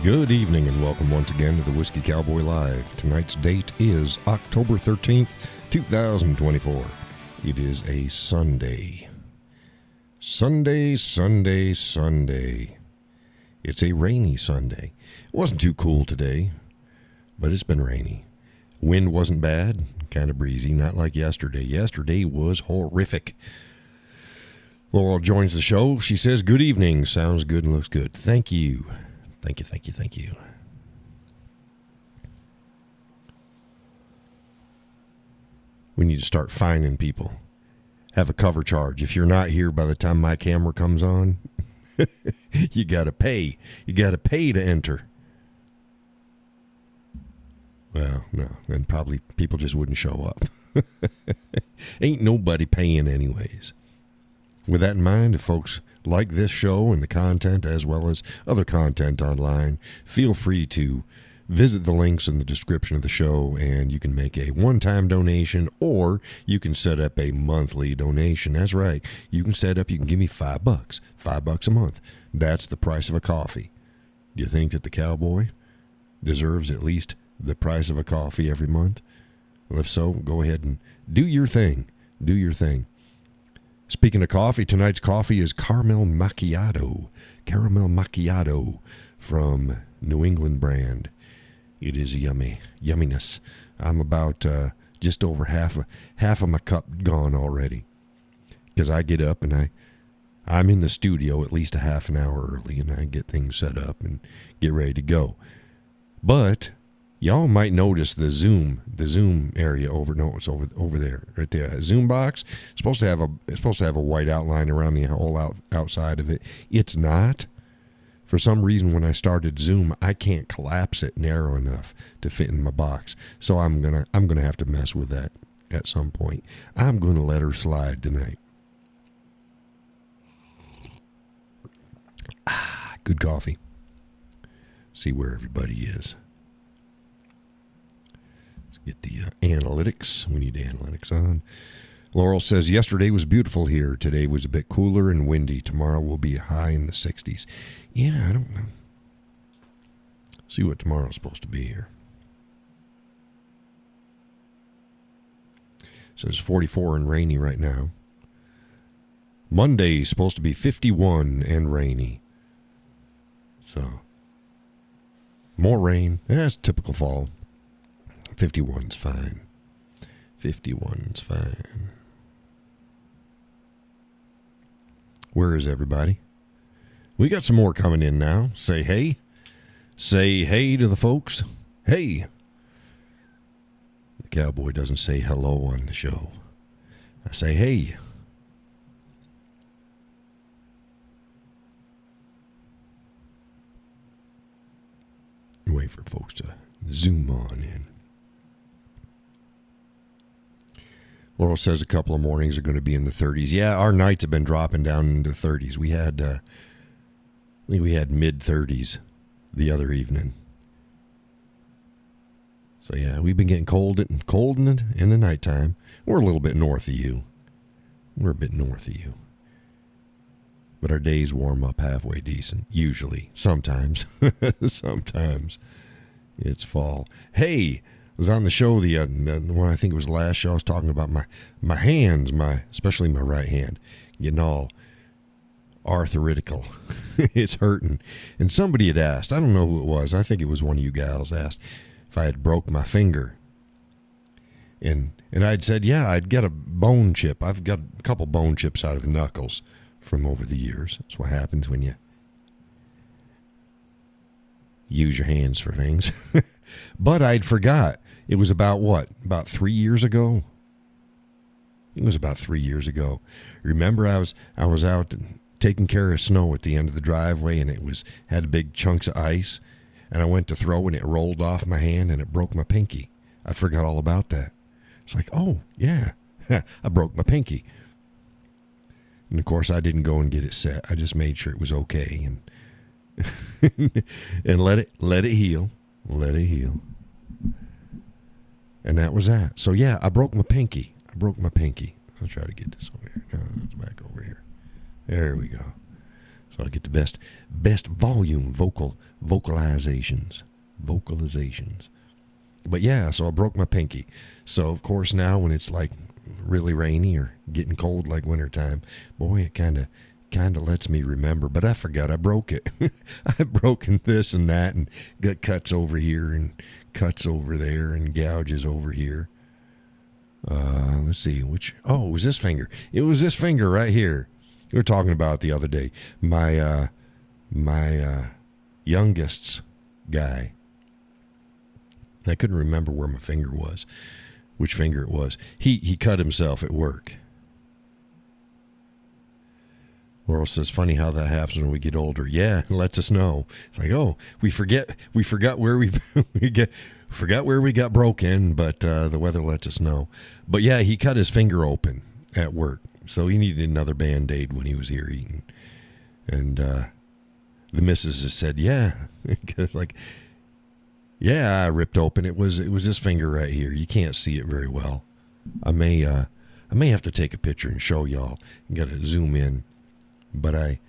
Good evening and welcome once again to the Whiskey Cowboy Live. Tonight's date is October 13th, 2024. It is a Sunday. Sunday. It's a rainy Sunday. It wasn't too cool today, but it's been rainy. Wind wasn't bad, kind of breezy, not like yesterday. Yesterday was horrific. Laurel joins the show. She says, good evening. Sounds good and looks good. Thank you. Thank you. We need to start fining people. Have a cover charge. If you're not here by the time my camera comes on, you got to pay. You got to pay to enter. Well, no, then probably people just wouldn't show up. Ain't nobody paying anyways. With that in mind, if folks like this show and the content as well as other content online, feel free to visit the links in the description of the show and you can make a one-time donation or you can set up a monthly donation. That's right. You can give me $5. $5 a month. That's the price of a coffee. Do you think that the cowboy deserves at least the price of a coffee every month? Well, if so, go ahead and do your thing. Do your thing. Speaking of coffee, tonight's coffee is caramel macchiato from New England brand. It is yumminess. I'm about just over half of my cup gone already, because I get up and I'm in the studio at least a half an hour early, and I get things set up and get ready to go. But y'all might notice the Zoom area over there, right there. Zoom box it's supposed to have a white outline around the whole outside of it. It's not. For some reason, when I started Zoom, I can't collapse it narrow enough to fit in my box. So I'm gonna have to mess with that at some point. I'm gonna let her slide tonight. Good coffee. See where everybody is. Get the analytics. We need the analytics on. Laurel says, yesterday was beautiful here. Today was a bit cooler and windy. Tomorrow will be high in the 60s. Yeah, I don't know. See what tomorrow's supposed to be here. So it's 44 and rainy right now. Monday's supposed to be 51 and rainy. So, more rain. That's typical fall. 51's fine. 51's fine. Where is everybody? We got some more coming in now. Say hey. Say hey to the folks. Hey. The cowboy doesn't say hello on the show. I say hey. Wait for folks to zoom on in. Laurel says a couple of mornings are going to be in the 30s. Yeah, our nights have been dropping down into the 30s. We had, I think we had mid-30s the other evening. So yeah, we've been getting cold in the nighttime. We're a little bit north of you. But our days warm up halfway decent. Usually. Sometimes. Sometimes. It's fall. Hey! Was on the show the one, I think it was the last show. I was talking about my hands, especially my right hand, getting all arthritical. It's hurting. And somebody had asked, I don't know who it was. I think it was one of you gals asked if I had broke my finger. And I'd said, yeah, I'd get a bone chip. I've got a couple bone chips out of the knuckles from over the years. That's what happens when you use your hands for things. But I'd forgot. It was about 3 years ago? It was about 3 years ago. Remember, I was out taking care of snow at the end of the driveway, and had big chunks of ice, and I went to throw, and it rolled off my hand, and it broke my pinky. I forgot all about that. It's like, oh, yeah, I broke my pinky. And, of course, I didn't go and get it set. I just made sure it was okay, and and let it heal. Let it heal. And that was that. So, yeah, I broke my pinky. I'll try to get this over here. No, it's back over here. There we go. So I get the best volume vocalizations. But yeah, so I broke my pinky. So of course now when it's like really rainy or getting cold like wintertime, boy, it kind of lets me remember. But I forgot I broke it. I've broken this and that and got cuts over here and cuts over there and gouges over here. Let's see, it was this finger. It was this finger right here. We were talking about it the other day. My youngest's guy. I couldn't remember where my finger was, which finger it was. He cut himself at work. Laurel says, funny how that happens when we get older. Yeah, it lets us know. It's like, oh, we forgot where forgot where we got broken, but the weather lets us know. But yeah, he cut his finger open at work, so he needed another Band-Aid when he was here eating. And the missus has said, yeah, like, yeah, I ripped open. It was this finger right here. You can't see it very well. I may have to take a picture and show y'all. Got to zoom in. But I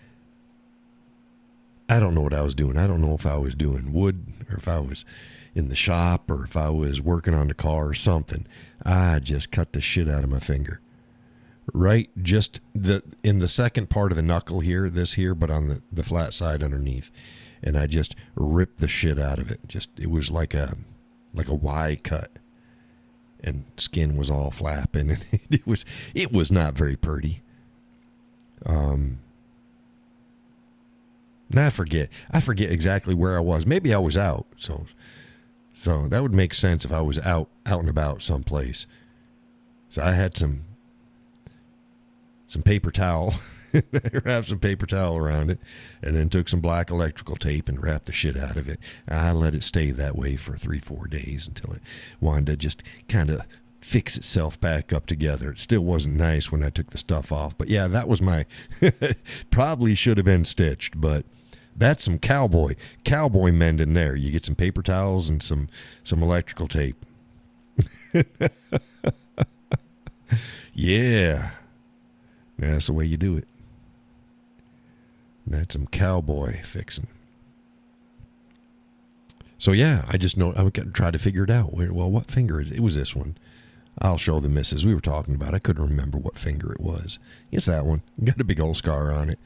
don't know what I was doing. I don't know if I was doing wood or if I was in the shop or if I was working on the car or something. I just cut the shit out of my finger. Right, just in the second part of the knuckle here, but on the flat side underneath. And I just ripped the shit out of it. It was like a Y cut. And skin was all flapping. And it was not very pretty. Now I forget exactly where I was. Maybe I was out. So that would make sense if I was out and about someplace. So I had some paper towel. Wrapped some paper towel around it, and then took some black electrical tape and wrapped the shit out of it. I let it stay that way for 3-4 days until it wanted to just kind of fix itself back up together. It still wasn't nice when I took the stuff off, but yeah, that was my probably should have been stitched, but that's some cowboy mending there. You get some paper towels and some electrical tape. Yeah, that's the way you do it. That's some cowboy fixing. So yeah, I just know I would try to figure it out. Well, what finger is it? It was this one. I'll show the missus. We were talking about. I couldn't remember what finger it was. It's that one. Got a big old scar on it.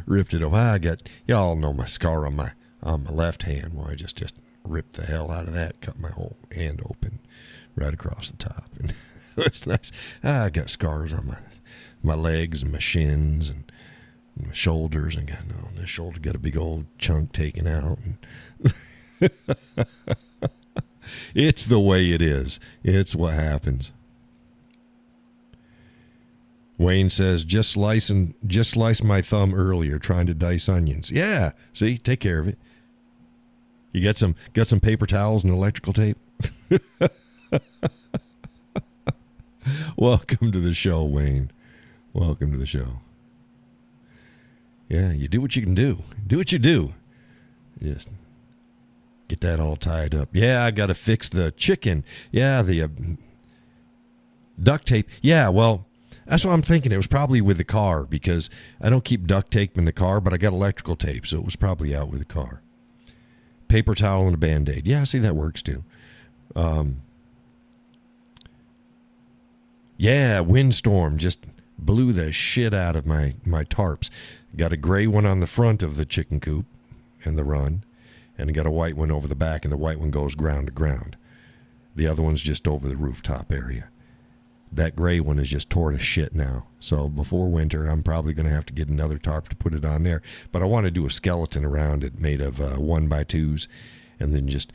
Ripped it off. Y'all know my scar on my left hand. Well, I just ripped the hell out of that. Cut my whole hand open, right across the top. And it's nice. I got scars on my legs and my shins and my shoulders, and this shoulder got a big old chunk taken out. And it's the way it is. It's what happens. Wayne says, just slice my thumb earlier trying to dice onions. Yeah, see, take care of it. You got some paper towels and electrical tape. Welcome to the show, Wayne. Welcome to the show. Yeah, you do what you can do. Do what you do. Just get that all tied up. Yeah, I got to fix the chicken. Yeah, the duct tape. Yeah, well, that's what I'm thinking. It was probably with the car because I don't keep duct tape in the car, but I got electrical tape, so it was probably out with the car. Paper towel and a Band-Aid. Yeah, see, that works too. Yeah, windstorm just blew the shit out of my tarps. Got a gray one on the front of the chicken coop and the run, and I got a white one over the back, and the white one goes ground to ground. The other one's just over the rooftop area. That gray one is just tore to shit now. So before winter, I'm probably going to have to get another tarp to put it on there. But I want to do a skeleton around it made of 1x2s, and then just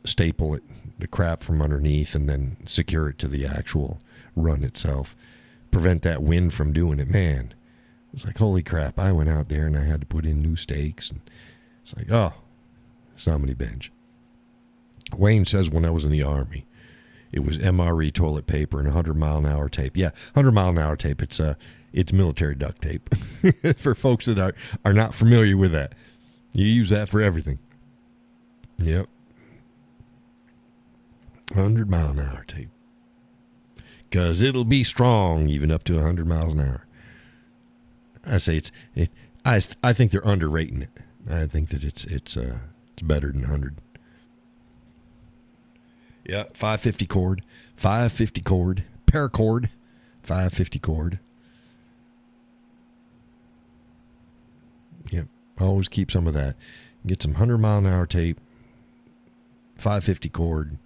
staple it, the crap from underneath, and then secure it to the actual run itself. Prevent that wind from doing it. Man, it was like, holy crap, I went out there and I had to put in new stakes. And it's like, oh, somebody bench. Wayne says when I was in the Army, it was MRE toilet paper and 100-mile-an-hour tape. Yeah, 100-mile-an-hour tape. It's military duct tape. For folks that are not familiar with that. You use that for everything. Yep. 100-mile-an-hour tape. Because it'll be strong even up to 100 miles an hour. I say I think they're underrating it. I think that it's better than 100. Yeah, 550 cord, paracord, 550 cord. Yep, always keep some of that. Get some 100-mile-an-hour tape, 550 cord.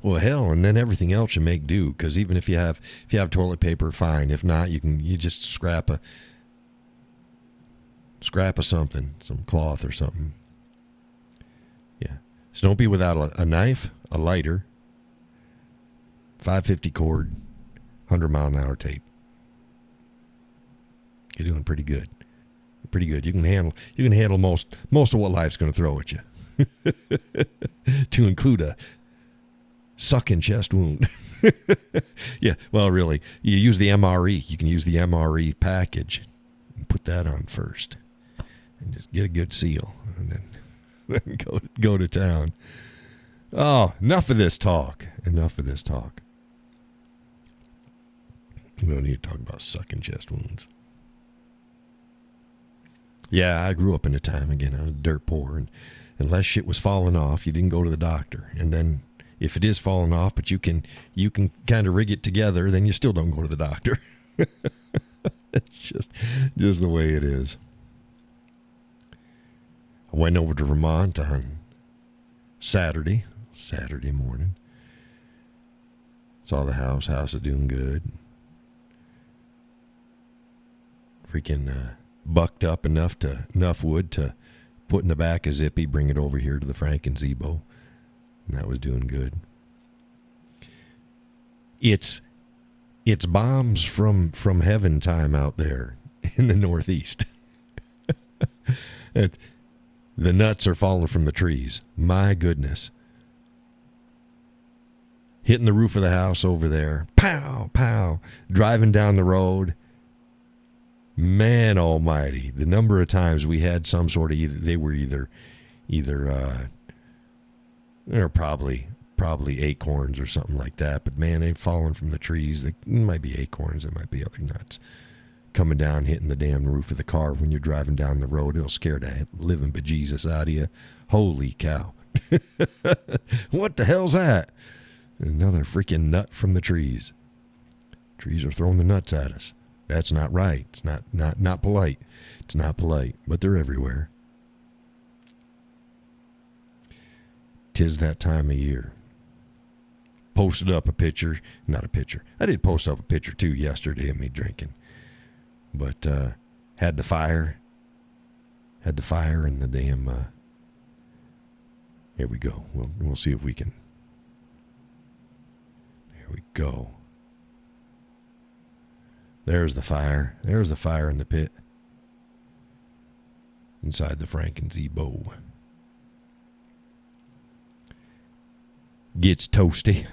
Well, hell, and then everything else you make do. Because even if you have toilet paper, fine. If not, you just scrap a something, some cloth or something. Yeah. So don't be without a knife, a lighter, 550 cord, 100-mile-an-hour tape. You're doing pretty good. Pretty good. You can handle most of what life's going to throw at you. To include a sucking chest wound. Yeah, well, really, you use the MRE. You can use the MRE package and put that on first, and just get a good seal, and then go to town. Oh, enough of this talk. We don't need to talk about sucking chest wounds. Yeah, I grew up in a time, again, I was dirt poor, and unless shit was falling off, you didn't go to the doctor. And then if it is falling off, but you can kind of rig it together, then you still don't go to the doctor. It's just the way it is. I went over to Vermont on Saturday morning. Saw the house is doing good. Freaking bucked up enough wood to put in the back of Zippy, bring it over here to the Franken Zebo, and that was doing good. It's bombs from heaven time out there in the Northeast. The nuts are falling from the trees. My goodness. Hitting the roof of the house over there. Pow, pow. Driving down the road. Man almighty, the number of times we had some sort of either they're probably acorns or something like that, but man, they've fallen from the trees. It might be acorns, it might be other nuts coming down, hitting the damn roof of the car when you're driving down the road. It'll scare the living bejesus out of you. Holy cow. What the hell's that? Another freaking nut from the trees. Trees are throwing the nuts at us. That's not right. It's not polite. It's not polite, but they're everywhere. 'Tis that time of year. Posted up a picture. Not a picture. I did post up a picture, too, yesterday of me drinking. But had the fire. Had the fire and the damn... Here we go. We'll see if we can... There we go. There's the fire. There's the fire in the pit. Inside the Franken Zebo. Gets toasty.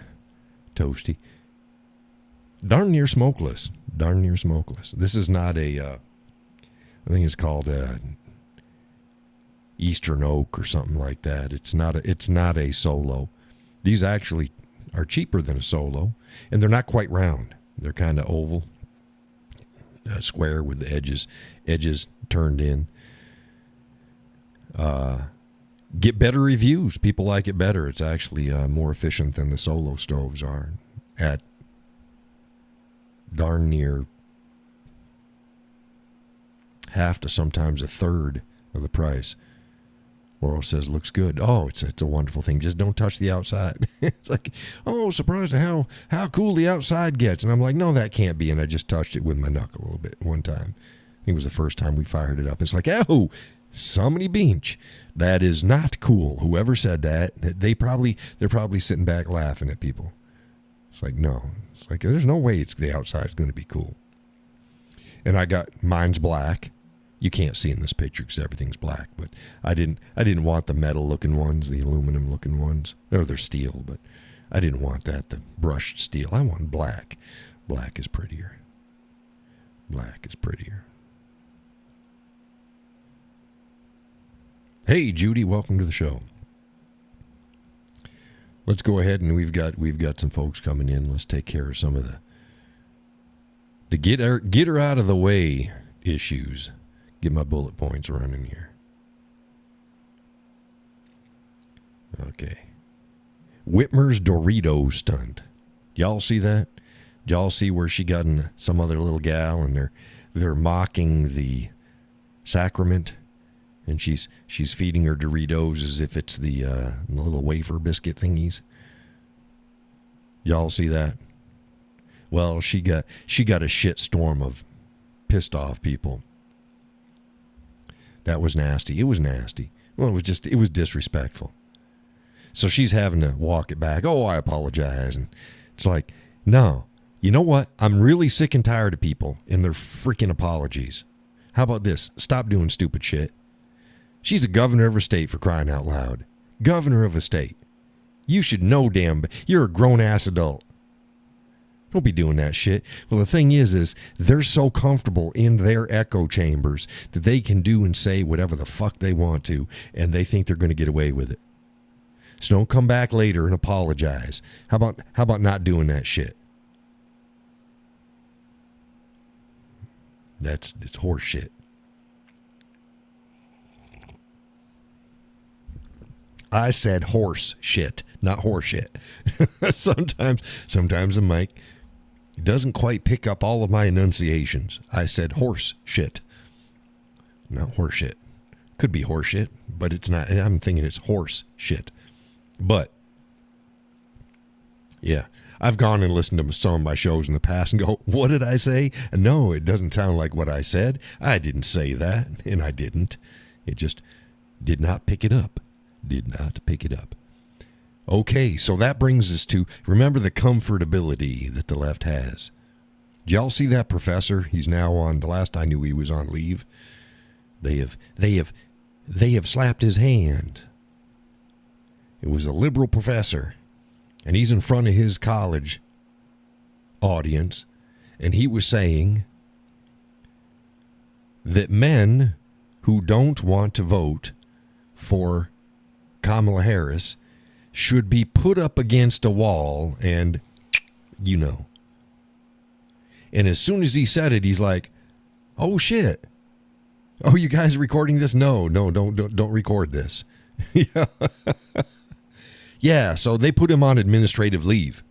Toasty. Darn near smokeless. Darn near smokeless. This is not a, I think it's called a Eastern Oak or something like that. It's not a solo. These actually are cheaper than a solo, and they're not quite round. They're kind of oval. Square with the edges turned in. Get better reviews. People like it better. It's actually more efficient than the solo stoves are at darn near half to sometimes a third of the price. Laurel says, looks good. Oh, it's a wonderful thing. Just don't touch the outside. It's like, oh, surprised at how cool the outside gets. And I'm like, no, that can't be. And I just touched it with my knuckle a little bit one time. I think it was the first time we fired it up. It's like, oh, somebody beach. That is not cool. Whoever said that, they're probably sitting back laughing at people. It's like, no. It's like, there's no way the outside's going to be cool. And mine's black. You can't see in this picture because everything's black, but I didn't want the metal-looking ones, the aluminum-looking ones. Or they're steel, but I didn't want that, the brushed steel. I want black. Black is prettier. Black is prettier. Hey, Judy, welcome to the show. Let's go ahead and we've got some folks coming in. Let's take care of some of The get her out of the way issues. Get my bullet points running here. Okay. Whitmer's Dorito stunt. Y'all see that? Y'all see where she got in some other little gal and they're mocking the sacrament, and she's feeding her Doritos as if it's the little wafer biscuit thingies. Y'all see that? Well, she got a shit storm of pissed off people. That was nasty. It was nasty. Well, it was disrespectful. So she's having to walk it back. Oh, I apologize. And it's like, no. You know what? I'm really sick and tired of people and their freaking apologies. How about this? Stop doing stupid shit. She's a governor of a state, for crying out loud. Governor of a state. You should know, damn. You're a grown-ass adult. Don't be doing that shit. Well, the thing is they're so comfortable in their echo chambers that they can do and say whatever the fuck they want to, and they think they're going to get away with it. So don't come back later and apologize. How about not doing that shit? It's horse shit. I said horse shit, not horse shit. Sometimes the mic doesn't quite pick up all of my enunciations. I said horse shit, not horse shit. Could be horse shit, but it's not. I'm thinking it's horse shit. But, yeah, I've gone and listened to some of my shows in the past and go, what did I say? No, it doesn't sound like what I said. I didn't say that, and I didn't. It just did not pick it up. Did not pick it up. Okay, so that brings us to, remember the comfortability that the left has. Did y'all see that professor? He's now on, the last I knew he was on leave. They have slapped his hand. It was a liberal professor, and he's in front of his college audience, and he was saying that men who don't want to vote for Kamala Harris should be put up against a wall and, you know. And as soon as he said it, he's like, oh, shit. Oh, you guys are recording this? No, don't record this. Yeah. Yeah, so they put him on administrative leave.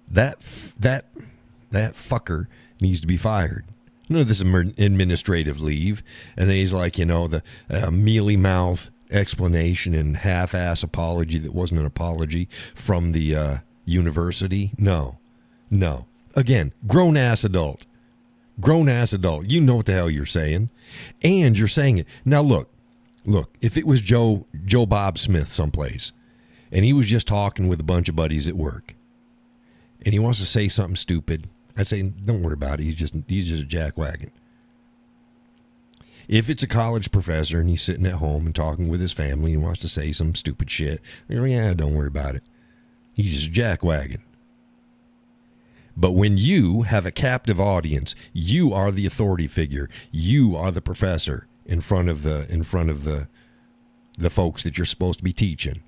That fucker needs to be fired. You know, this administrative leave. And then he's like, the mealy mouth explanation and half-ass apology that wasn't an apology from the university. No. Again, grown-ass adult. Grown-ass adult. You know what the hell you're saying. And you're saying it. Now, look, if it was Joe Bob Smith someplace, and he was just talking with a bunch of buddies at work, and he wants to say something stupid, I'd say, don't worry about it. He's just a jackwagon. If it's a college professor and he's sitting at home and talking with his family and wants to say some stupid shit, yeah, don't worry about it. He's just a jackwagon. But when you have a captive audience, you are the authority figure. You are the professor in front of the folks that you're supposed to be teaching.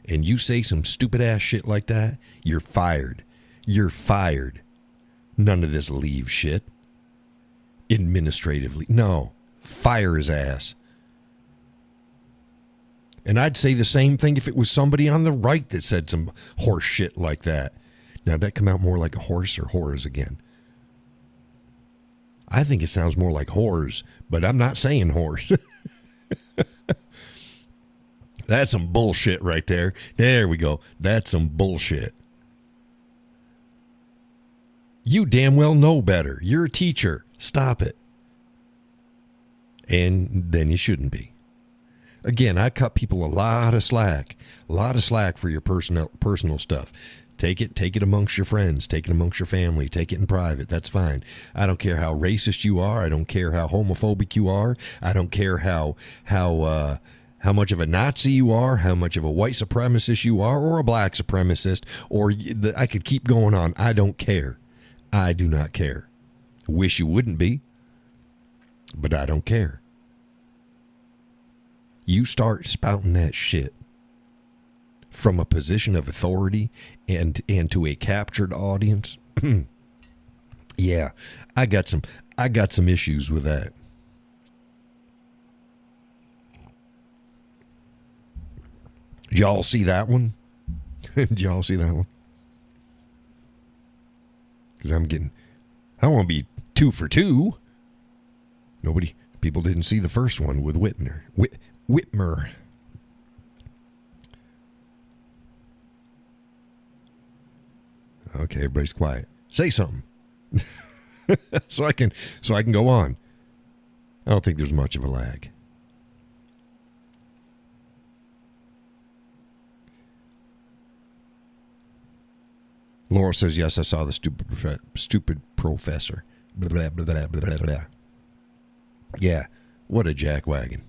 And you say some stupid ass shit like that, you're fired. You're fired. None of this leave shit. Administratively. No. Fire his ass. And I'd say the same thing if it was somebody on the right that said some horse shit like that. Now, did that come out more like a horse or whores again? I think it sounds more like whores, but I'm not saying horse. That's some bullshit right there. There we go. That's some bullshit. You damn well know better. You're a teacher. Stop it. And then you shouldn't be. Again, I cut people a lot of slack for your personal stuff. Take it amongst your friends. Take it amongst your family. Take it in private. That's fine. I don't care how racist you are. I don't care how homophobic you are. I don't care how much of a Nazi you are, how much of a white supremacist you are, or a black supremacist, or I could keep going on. I don't care. I do not care. Wish you wouldn't be, but I don't care. You start spouting that shit from a position of authority and to a captured audience, Yeah, I got some issues with that. Did y'all see that one? Did y'all see that one? Because I don't want to be 2 for 2. People didn't see the first one with Whitmer. Okay, everybody's quiet. Say something. so I can go on. I don't think there's much of a lag. Laura says, yes, I saw the stupid professor. Blah, blah, blah, blah, blah, blah. Yeah, what a jackwagon.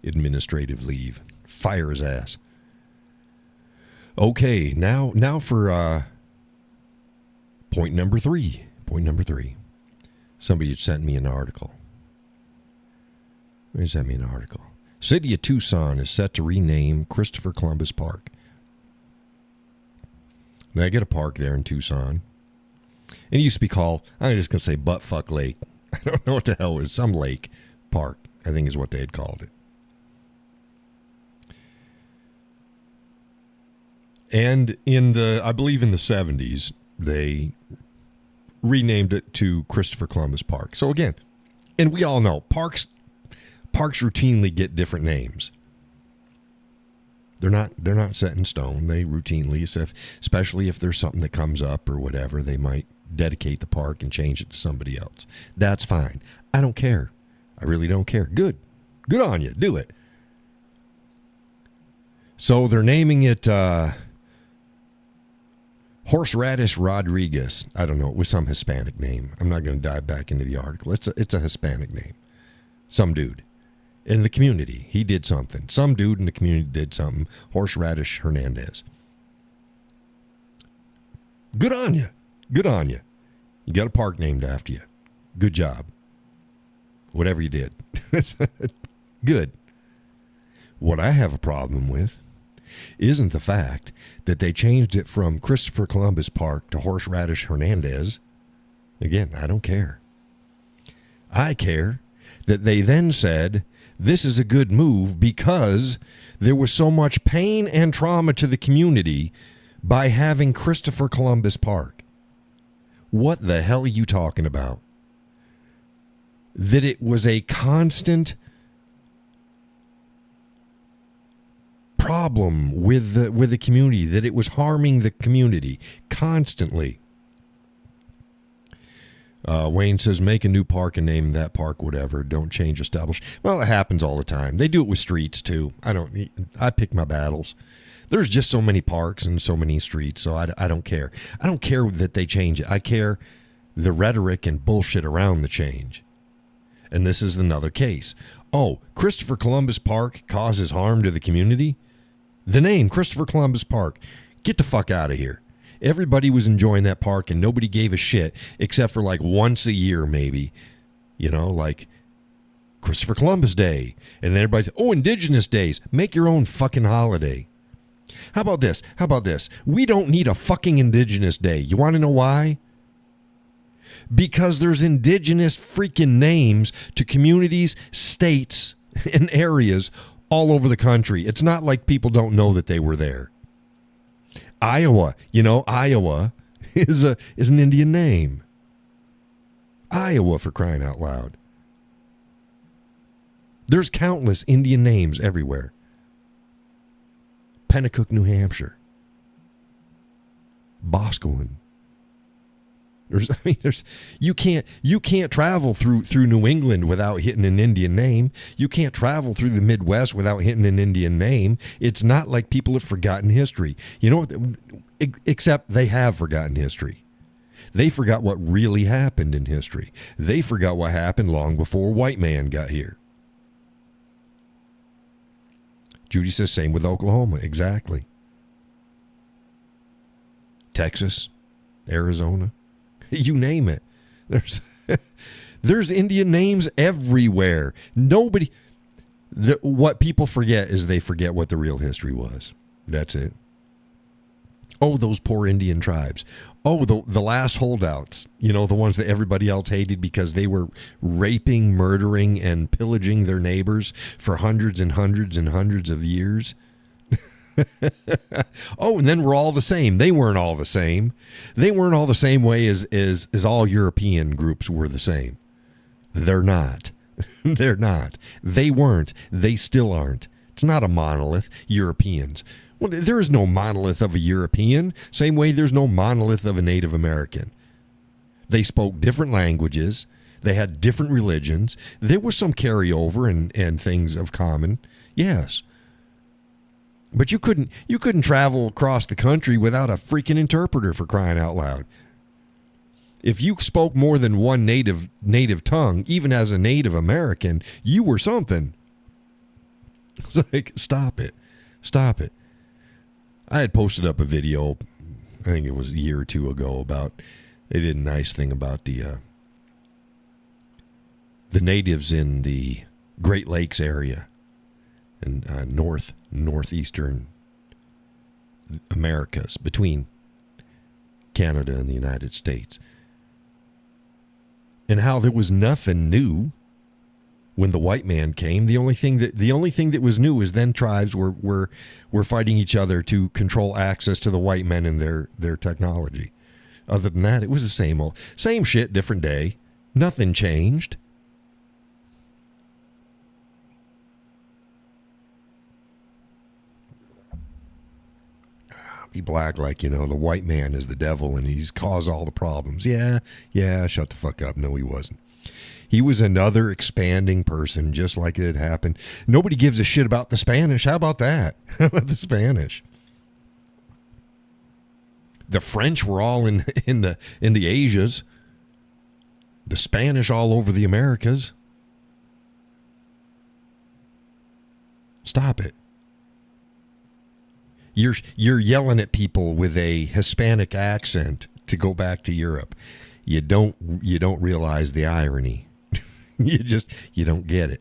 Administrative leave. Fire his ass. Okay, now for point number 3. Point number 3. Somebody had sent me an article. They sent me an article. City of Tucson is set to rename Christopher Columbus Park. Now, I get a park there in Tucson. And it used to be called, I'm just going to say Buttfuck Lake. I don't know what the hell it was. Some lake park, I think is what they had called it. And I believe in the 70s, they renamed it to Christopher Columbus Park. So again, and we all know, parks routinely get different names. They're not set in stone. They routinely, especially if there's something that comes up or whatever, they might dedicate the park and change it to somebody else. That's fine. I don't care. I really don't care. Good on you. Do it. So they're naming it Horseradish Rodriguez. I don't know. It was some Hispanic name. I'm not going to dive back into the article. It's a Hispanic name. Some dude in the community. He did something. Some dude in the community did something. Horseradish Hernandez. Good on you. Good on you. You got a park named after you. Good job. Whatever you did. Good. What I have a problem with isn't the fact that they changed it from Christopher Columbus Park to Horseradish Hernandez. Again, I don't care. I care that they then said, this is a good move because there was so much pain and trauma to the community by having Christopher Columbus Park. What the hell are you talking about? That it was a constant problem with the community, that it was harming the community constantly. Wayne says, make a new park and name that park whatever. Don't change establishment. Well, it happens all the time. They do it with streets, too. I pick my battles. There's just so many parks and so many streets, so I don't care. I don't care that they change it. I care the rhetoric and bullshit around the change. And this is another case. Oh, Christopher Columbus Park causes harm to the community? The name, Christopher Columbus Park. Get the fuck out of here. Everybody was enjoying that park and nobody gave a shit except for like once a year maybe. You know, like Christopher Columbus Day. And then everybody said, oh, Indigenous Days. Make your own fucking holiday. How about this? We don't need a fucking Indigenous Day. You want to know why? Because there's indigenous freaking names to communities, states, and areas all over the country. It's not like people don't know that they were there. Iowa, Iowa is an Indian name. Iowa, for crying out loud. There's countless Indian names everywhere. Pennacook, New Hampshire. Boscawen. You can't travel through New England without hitting an Indian name. You can't travel through the Midwest without hitting an Indian name. It's not like people have forgotten history. You know what? Except they have forgotten history. They forgot what really happened in history. They forgot what happened long before white man got here. Judy says same with Oklahoma. Exactly. Texas, Arizona. You name it. There's Indian names everywhere. What people forget is they forget what the real history was. That's it. Oh, those poor Indian tribes. Oh, the last holdouts, the ones that everybody else hated because they were raping, murdering, and pillaging their neighbors for hundreds and hundreds and hundreds of years. Oh, and then we're all the same. They weren't all the same. They weren't all the same way as all European groups were the same. They're not. They're not. They weren't. They still aren't. It's not a monolith. Europeans. Well, there is no monolith of a European, same way there's no monolith of a Native American. They spoke different languages. They had different religions. There was some carryover and things of common, yes. But you couldn't travel across the country without a freaking interpreter, for crying out loud. If you spoke more than one native tongue, even as a Native American, you were something. It's like, stop it. Stop it. I had posted up a video, I think it was a year or two ago, about, they did a nice thing about the natives in the Great Lakes area and northeastern Americas, between Canada and the United States. And how there was nothing new when the white man came. The only thing that was new is then tribes were fighting each other to control access to the white men and their technology. Other than that, it was the same shit, different day. Nothing changed. People act like, the white man is the devil and he's caused all the problems. Yeah, shut the fuck up. No, he wasn't. He was another expanding person, just like it had happened. Nobody gives a shit about the Spanish. How about that? How about the Spanish? The French were all in the Asias. The Spanish all over the Americas. Stop it. You're yelling at people with a Hispanic accent to go back to Europe. You don't realize the irony. You don't get it.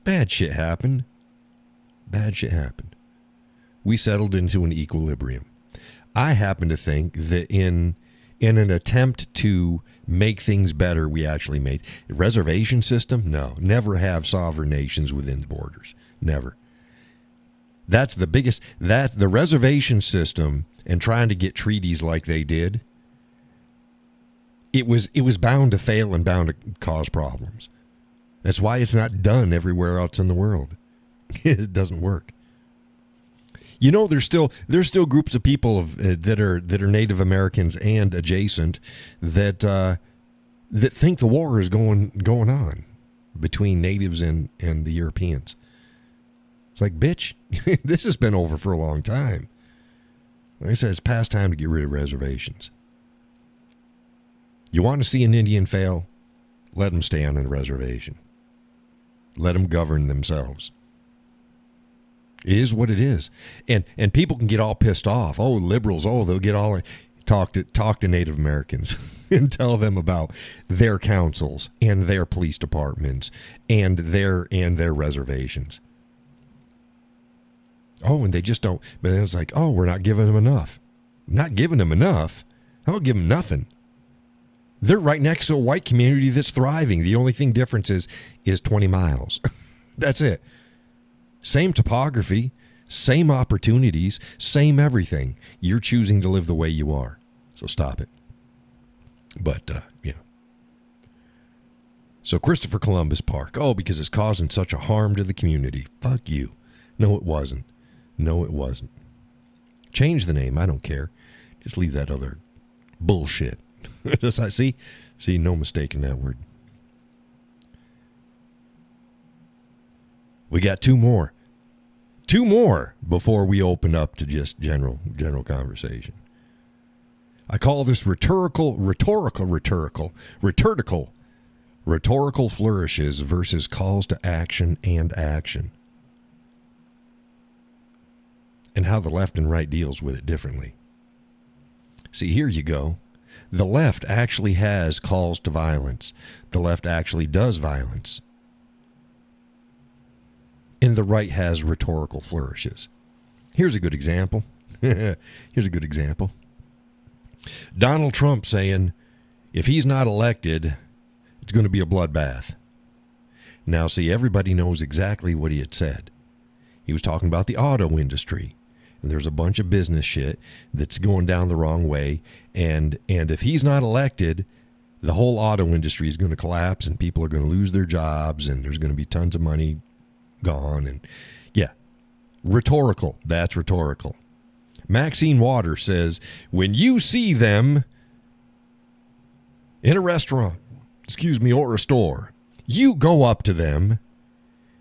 Bad shit happened. Bad shit happened. We settled into an equilibrium. I happen to think that in an attempt to make things better, we actually made a reservation system. No, never have sovereign nations within the borders. Never. That's the biggest. The reservation system and trying to get treaties like they did. It was bound to fail and bound to cause problems. That's why it's not done everywhere else in the world. It doesn't work. There's still groups of people that are Native Americans and adjacent that think the war is going on between natives and the Europeans. It's like, bitch, this has been over for a long time. Like I said, it's past time to get rid of reservations. You want to see an Indian fail? Let them stay on a reservation. Let them govern themselves. It is what it is. And people can get all pissed off. Oh, liberals, they'll get all... Talk to Native Americans and tell them about their councils and their police departments and their reservations. Oh, and they just don't... But then it's like, we're not giving them enough. Not giving them enough? I don't give them nothing. They're right next to a white community that's thriving. The only thing difference is 20 miles. That's it. Same topography, same opportunities, same everything. You're choosing to live the way you are. So stop it. But, So Christopher Columbus Park. Oh, because it's causing such a harm to the community. Fuck you. No, it wasn't. No, it wasn't. Change the name. I don't care. Just leave that other bullshit. See, no mistake in that word. We got two more before we open up to just general conversation. I call this rhetorical flourishes versus calls to action and action, and how the left and right deals with it differently. See, here you go. The left actually has calls to violence. The left actually does violence. And the right has rhetorical flourishes. Here's a good example. Here's a good example. Donald Trump saying, if he's not elected, it's going to be a bloodbath. Now, see, everybody knows exactly what he had said. He was talking about the auto industry. And there's a bunch of business shit that's going down the wrong way. And if he's not elected, the whole auto industry is going to collapse and people are going to lose their jobs and there's going to be tons of money gone. And yeah, rhetorical. That's rhetorical. Maxine Waters says, when you see them in a restaurant, or a store, you go up to them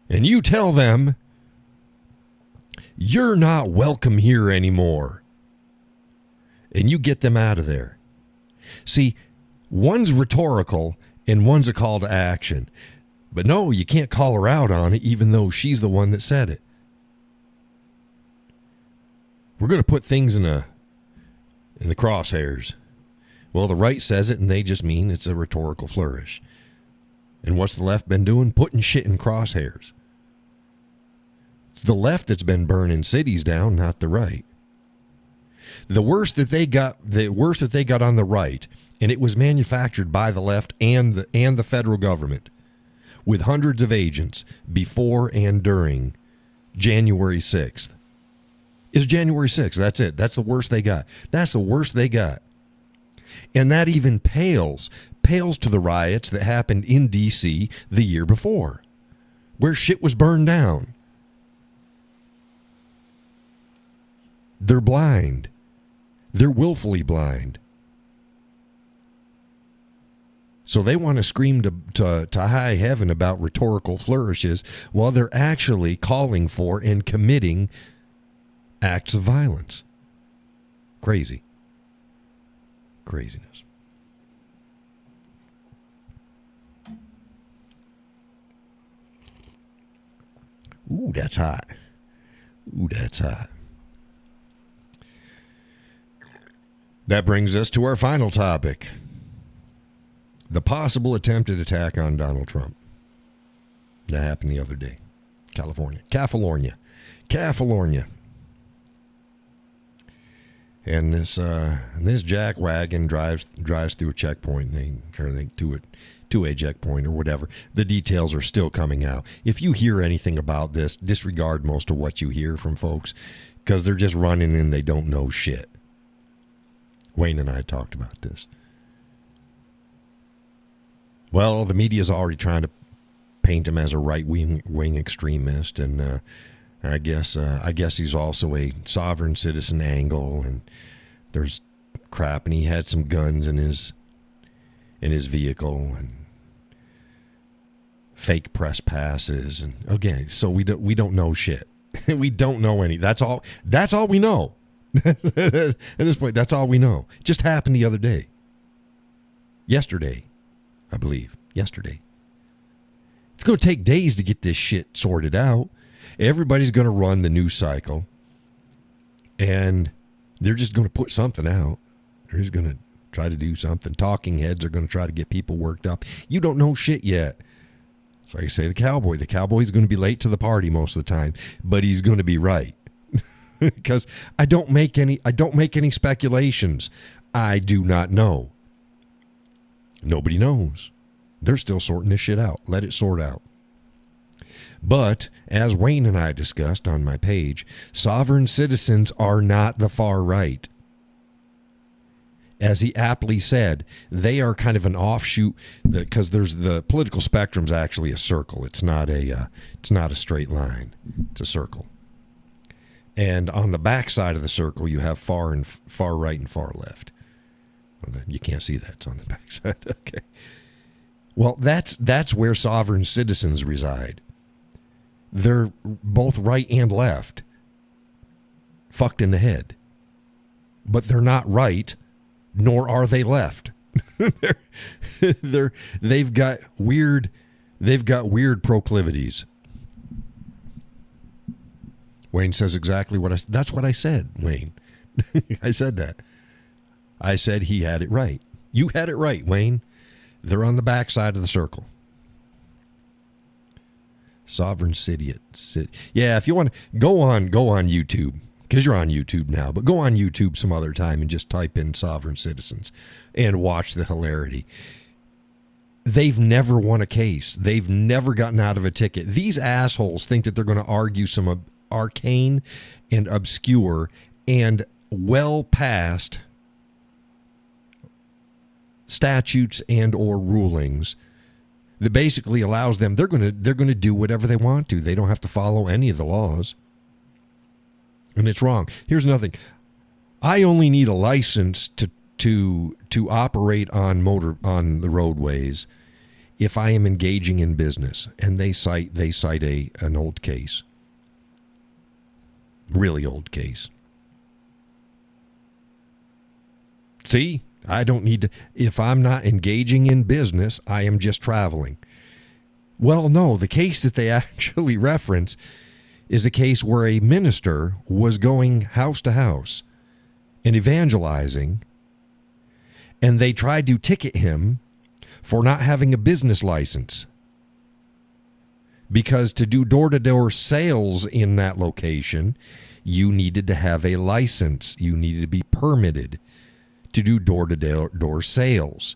and you tell them you're not welcome here anymore. And you get them out of there. See, one's rhetorical and one's a call to action. But no, you can't call her out on it even though she's the one that said it. We're going to put things in the crosshairs. Well, the right says it and they just mean it's a rhetorical flourish. And what's the left been doing? Putting shit in crosshairs. It's the left that's been burning cities down, not the right. The worst that they got on the right, and it was manufactured by the left and the federal government, with hundreds of agents before and during January 6th. Is January 6th. That's it. That's the worst they got. That's the worst they got. And that even pales to the riots that happened in D.C. the year before, where shit was burned down. They're blind. They're willfully blind. So they want to scream to high heaven about rhetorical flourishes while they're actually calling for and committing acts of violence. Crazy. Craziness. Ooh, that's hot. Ooh, that's hot. That brings us to our final topic. The possible attempted attack on Donald Trump. That happened the other day. California. And this jackwagon drives through a checkpoint, to a checkpoint or whatever. The details are still coming out. If you hear anything about this, disregard most of what you hear from folks because they're just running and they don't know shit. Wayne and I talked about this. Well, the media's already trying to paint him as a right-wing extremist, and I guess he's also a sovereign citizen angle, and there's crap, and he had some guns in his vehicle, and fake press passes, and okay, so we don't know shit. We don't know any. That's all we know. At this point, that's all we know. It just happened the other day. Yesterday, I believe. Yesterday. It's going to take days to get this shit sorted out. Everybody's going to run the news cycle. And they're just going to put something out. They're just going to try to do something. Talking heads are going to try to get people worked up. You don't know shit yet. So I say the Cowboy. The Cowboy's going to be late to the party most of the time. But he's going to be right. Because I don't make any speculations. I do not know. Nobody knows. They're still sorting this shit out. Let it sort out. But, as Wayne and I discussed on my page, sovereign citizens are not the far right. As he aptly said, they are kind of an offshoot, because there's the political spectrum's actually a circle. It's not a straight line. It's a circle. And on the back side of the circle, you have far right and far left. You can't see that. It's on the back side. Okay. Well, that's where sovereign citizens reside. They're both right and left. Fucked in the head. But they're not right, nor are they left. They've got weird proclivities. Wayne says exactly that's what I said, Wayne. I said that. I said he had it right. You had it right, Wayne. They're on the back side of the circle. Sovereign city. Yeah, if you want to go on YouTube, because you're on YouTube now, but go on YouTube some other time and just type in sovereign citizens and watch the hilarity. They've never won a case. They've never gotten out of a ticket. These assholes think that they're going to argue some arcane and obscure and well past statutes and or rulings that basically allows them, they're going to do whatever they want to. They don't have to follow any of the laws. And it's wrong. Here's another thing. I only need a license to operate on the roadways if I am engaging in business. And they cite an old case. Really old case. See? I don't need to, if I'm not engaging in business, I am just traveling. Well, no, the case that they actually reference is a case where a minister was going house to house and evangelizing, and they tried to ticket him for not having a business license. Because to do door-to-door sales in that location, you needed to have a license. You needed to be permitted to do door-to-door sales.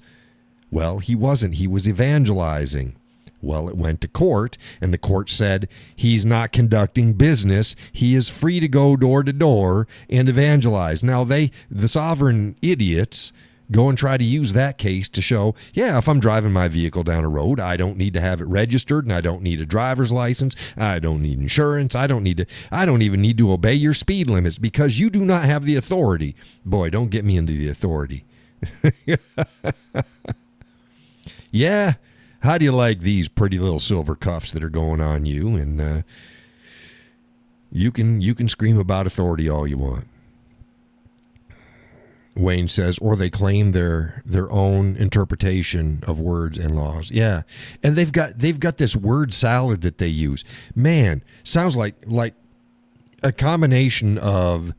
Well, he wasn't. He was evangelizing. Well, it went to court, and the court said he's not conducting business. He is free to go door-to-door and evangelize. Now, the sovereign idiots, go and try to use that case to show, yeah, if I'm driving my vehicle down a road, I don't need to have it registered, and I don't need a driver's license. I don't need insurance. I don't even need to obey your speed limits because you do not have the authority. Boy, don't get me into the authority. Yeah. How do you like these pretty little silver cuffs that are going on you? And you can scream about authority all you want. Wayne says, or they claim their own interpretation of words and laws. Yeah, and they've got this word salad that they use. Man, sounds like a combination of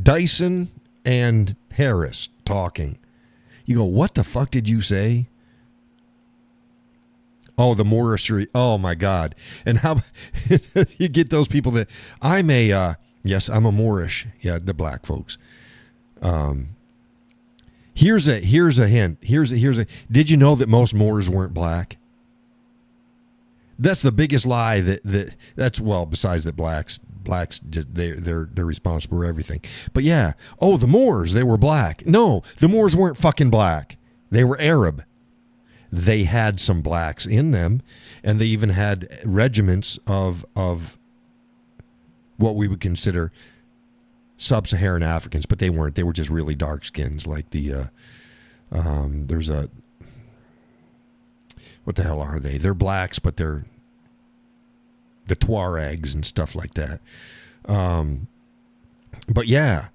Dyson and Harris talking. You go, what the fuck did you say? Oh, the Moorish. Oh my God! And how you get those people that I'm a. Yes, I'm a Moorish. Yeah, the black folks. Here's a hint. Here's a. Did you know that most Moors weren't black? That's the biggest lie. That's well. Besides that, blacks just they're responsible for everything. But yeah. Oh, the Moors, they were black. No, the Moors weren't fucking black. They were Arab. They had some blacks in them, and they even had regiments of what we would consider sub-Saharan Africans, but they weren't. They were just really dark skins, like the there's a, what the hell are they? They're blacks, but they're the Tuaregs and stuff like that. But yeah,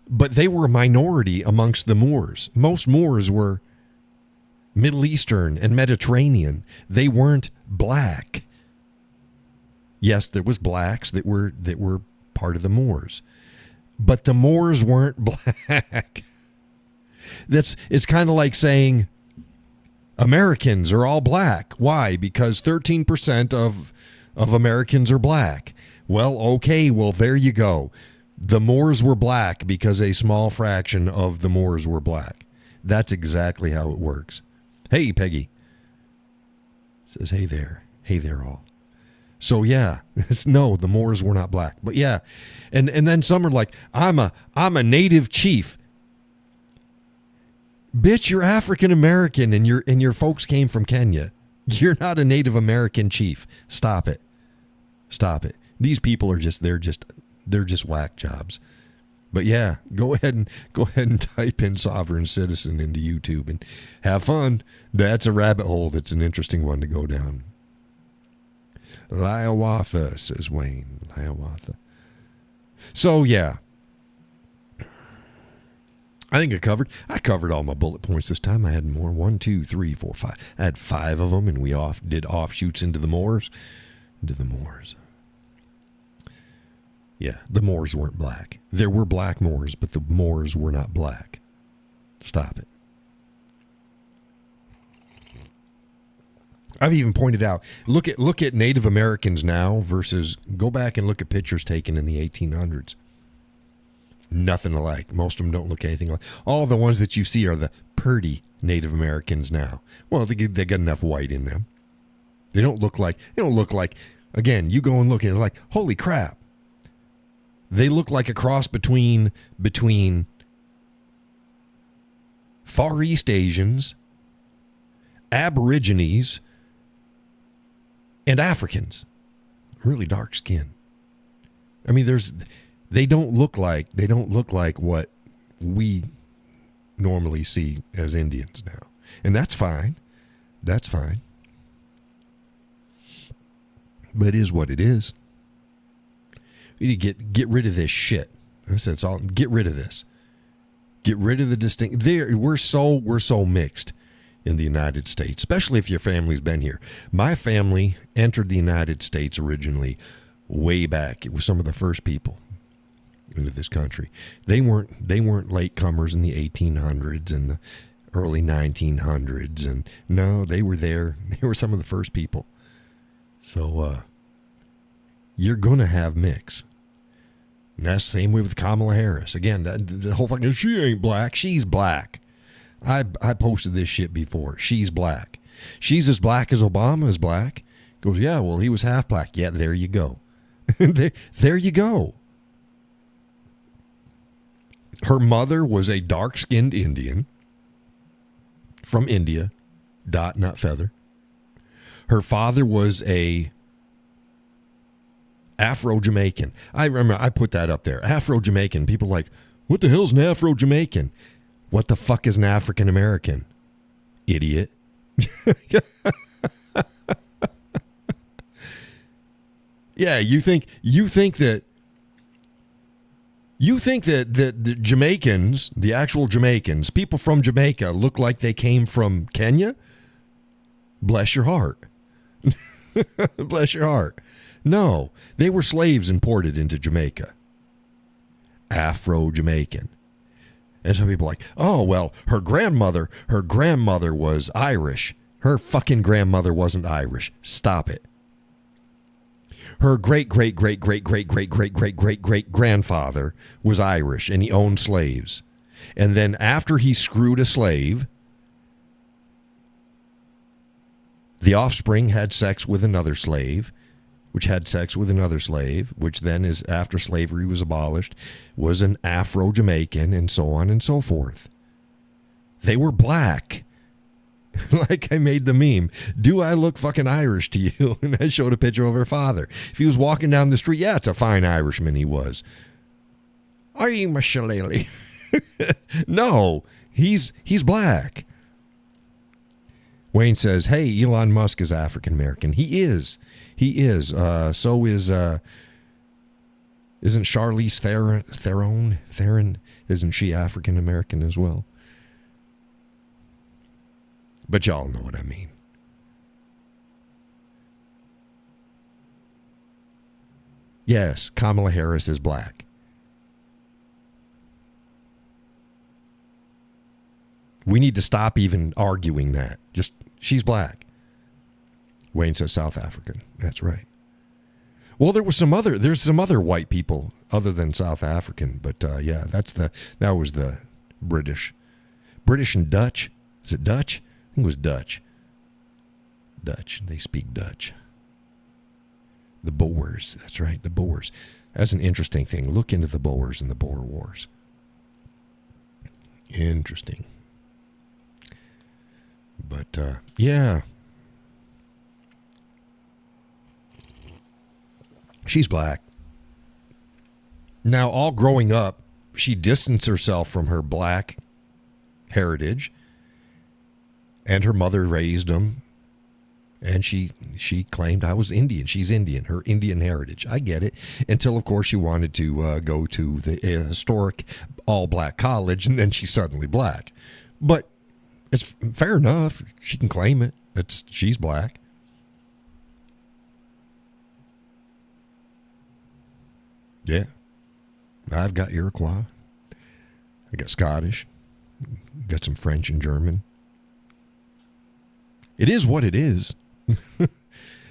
but they were a minority amongst the Moors. Most Moors were Middle Eastern and Mediterranean. They weren't black. Yes, there was blacks that were part of the Moors, but the Moors weren't black. It's kind of like saying Americans are all black. Why? Because 13% of Americans are black. Well, okay, well, there you go. The Moors were black because a small fraction of the Moors were black. That's exactly how it works. Hey, Peggy. Says, hey there all. So yeah, no, the Moors were not black. But yeah, and then some are like, I'm a native chief. Bitch, you're African American and your folks came from Kenya. You're not a Native American chief. Stop it. These people are they're just whack jobs. But yeah, go ahead and type in sovereign citizen into YouTube and have fun. That's a rabbit hole. That's an interesting one to go down. Liawatha, says Wayne. Liawatha. So yeah, I think I covered all my bullet points this time. I had more. 1, 2, 3, 4, 5. I had 5 of them, and we did offshoots into the Moors. Yeah, the Moors weren't black. There were black Moors, but the Moors were not black. Stop it. I've even pointed out, look at Native Americans now versus go back and look at pictures taken in the 1800s. Nothing alike. Most of them don't look anything like. All the ones that you see are the purdy Native Americans now. Well, they got enough white in them. They don't look like. Again, you go and look at it like, holy crap. They look like a cross between Far East Asians, Aborigines, and Africans. Really dark skin. I mean, they don't look like what we normally see as Indians now. And that's fine. That's fine. But it is what it is. We need to get rid of this shit. I said it's all. Get rid of this. Get rid of the distinct. We're so mixed in the United States, especially if your family's been here. My family entered the United States originally way back. It was some of the first people into this country. They weren't latecomers in the 1800s and the early 1900s, and no, they were there. They were some of the first people. So you're gonna have mix. And that's the same way with Kamala Harris. Again, the whole fucking, she ain't black, she's black. I posted this shit before. She's black. She's as black as Obama is black. Goes, yeah, well, he was half black. Yeah, there you go. there you go. Her mother was a dark-skinned Indian from India. Dot, not feather. Her father was a Afro-Jamaican. I remember I put that up there. Afro-Jamaican. People are like, what the hell's an Afro-Jamaican? What the fuck is an African-American? Idiot. Yeah, you think that the Jamaicans, the actual Jamaicans, people from Jamaica look like they came from Kenya? Bless your heart. Bless your heart. No, they were slaves imported into Jamaica. Afro-Jamaican. And some people are like, oh, well, her grandmother was Irish. Her fucking grandmother wasn't Irish. Stop it. Her great-great-great-great-great-great-great-great-great-grandfather was Irish, and he owned slaves. And then after he screwed a slave, the offspring had sex with another slave, which had sex with another slave, which then is, after slavery was abolished, was an Afro-Jamaican, and so on and so forth. They were black. Like I made the meme. Do I look fucking Irish to you? And I showed a picture of her father. If he was walking down the street, yeah, it's a fine Irishman he was. Are you my shillelagh? No, he's black. Wayne says, hey, Elon Musk is African-American. He is. He is. So is, isn't Charlize Theron? Isn't she African-American as well? But y'all know what I mean. Yes, Kamala Harris is black. We need to stop even arguing that. Just, she's black. Wayne says South African. That's right. Well, there's some other white people other than South African, but yeah, that was the British and Dutch. Is it Dutch? I think it was Dutch. They speak Dutch. The Boers. That's right, the Boers. That's an interesting thing. Look into the Boers and the Boer Wars. Interesting. But, yeah. She's black. Now, all growing up, she distanced herself from her black heritage. And her mother raised them. And she claimed I was Indian. She's Indian, her Indian heritage. I get it. Until, of course, she wanted to go to the historic all-black college, and then she's suddenly black. But it's fair enough. She can claim it. She's black. Yeah. I've got Iroquois. I got Scottish. Got some French and German. It is what it is.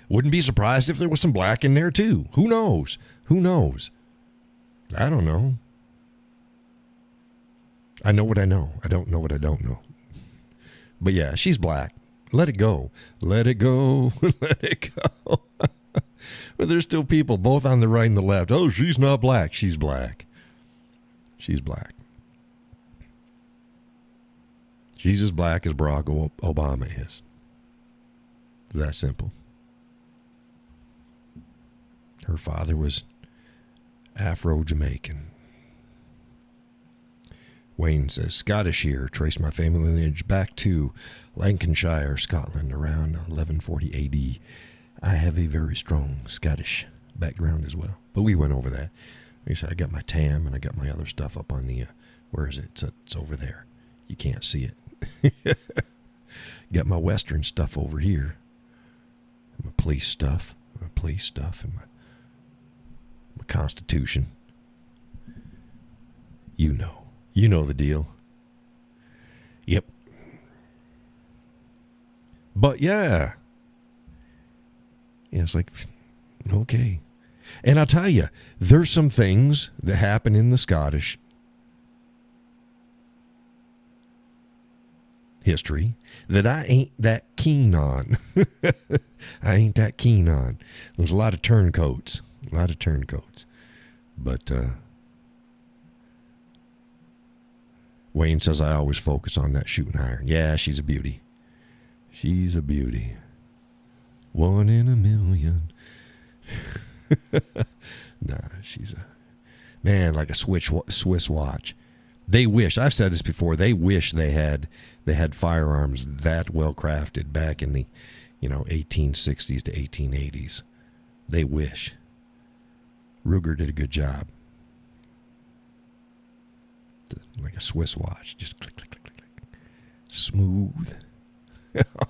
Wouldn't be surprised if there was some black in there, too. Who knows? Who knows? I don't know. I know what I know. I don't know what I don't know. But yeah, she's black. Let it go. Let it go. Let it go. But there's still people both on the right and the left. Oh, she's not black. She's black. She's black. She's as black as Barack Obama is. It's that simple. Her father was Afro-Jamaican. Wayne says, Scottish here. Trace my family lineage back to Lancashire, Scotland, around 1140 A.D. I have a very strong Scottish background as well. But we went over that. Like I said, I got my tam and I got my other stuff up on the, where is it? It's over there. You can't see it. Got my Western stuff over here. My police stuff. And my Constitution. You know the deal. Yep. But yeah. It's like, okay. And I'll tell you, there's some things that happen in the Scottish history that I ain't that keen on. I ain't that keen on. There's a lot of turncoats. But Wayne says I always focus on that shooting iron. Yeah, she's a beauty. She's a beauty. 1 in a million. Nah, she's a man, like a Swiss watch. They wish, I've said this before, they wish they had firearms that well crafted back in the 1860s to 1880s. They wish. Ruger did a good job. Like a Swiss watch, just click, click, click, click, click. Smooth.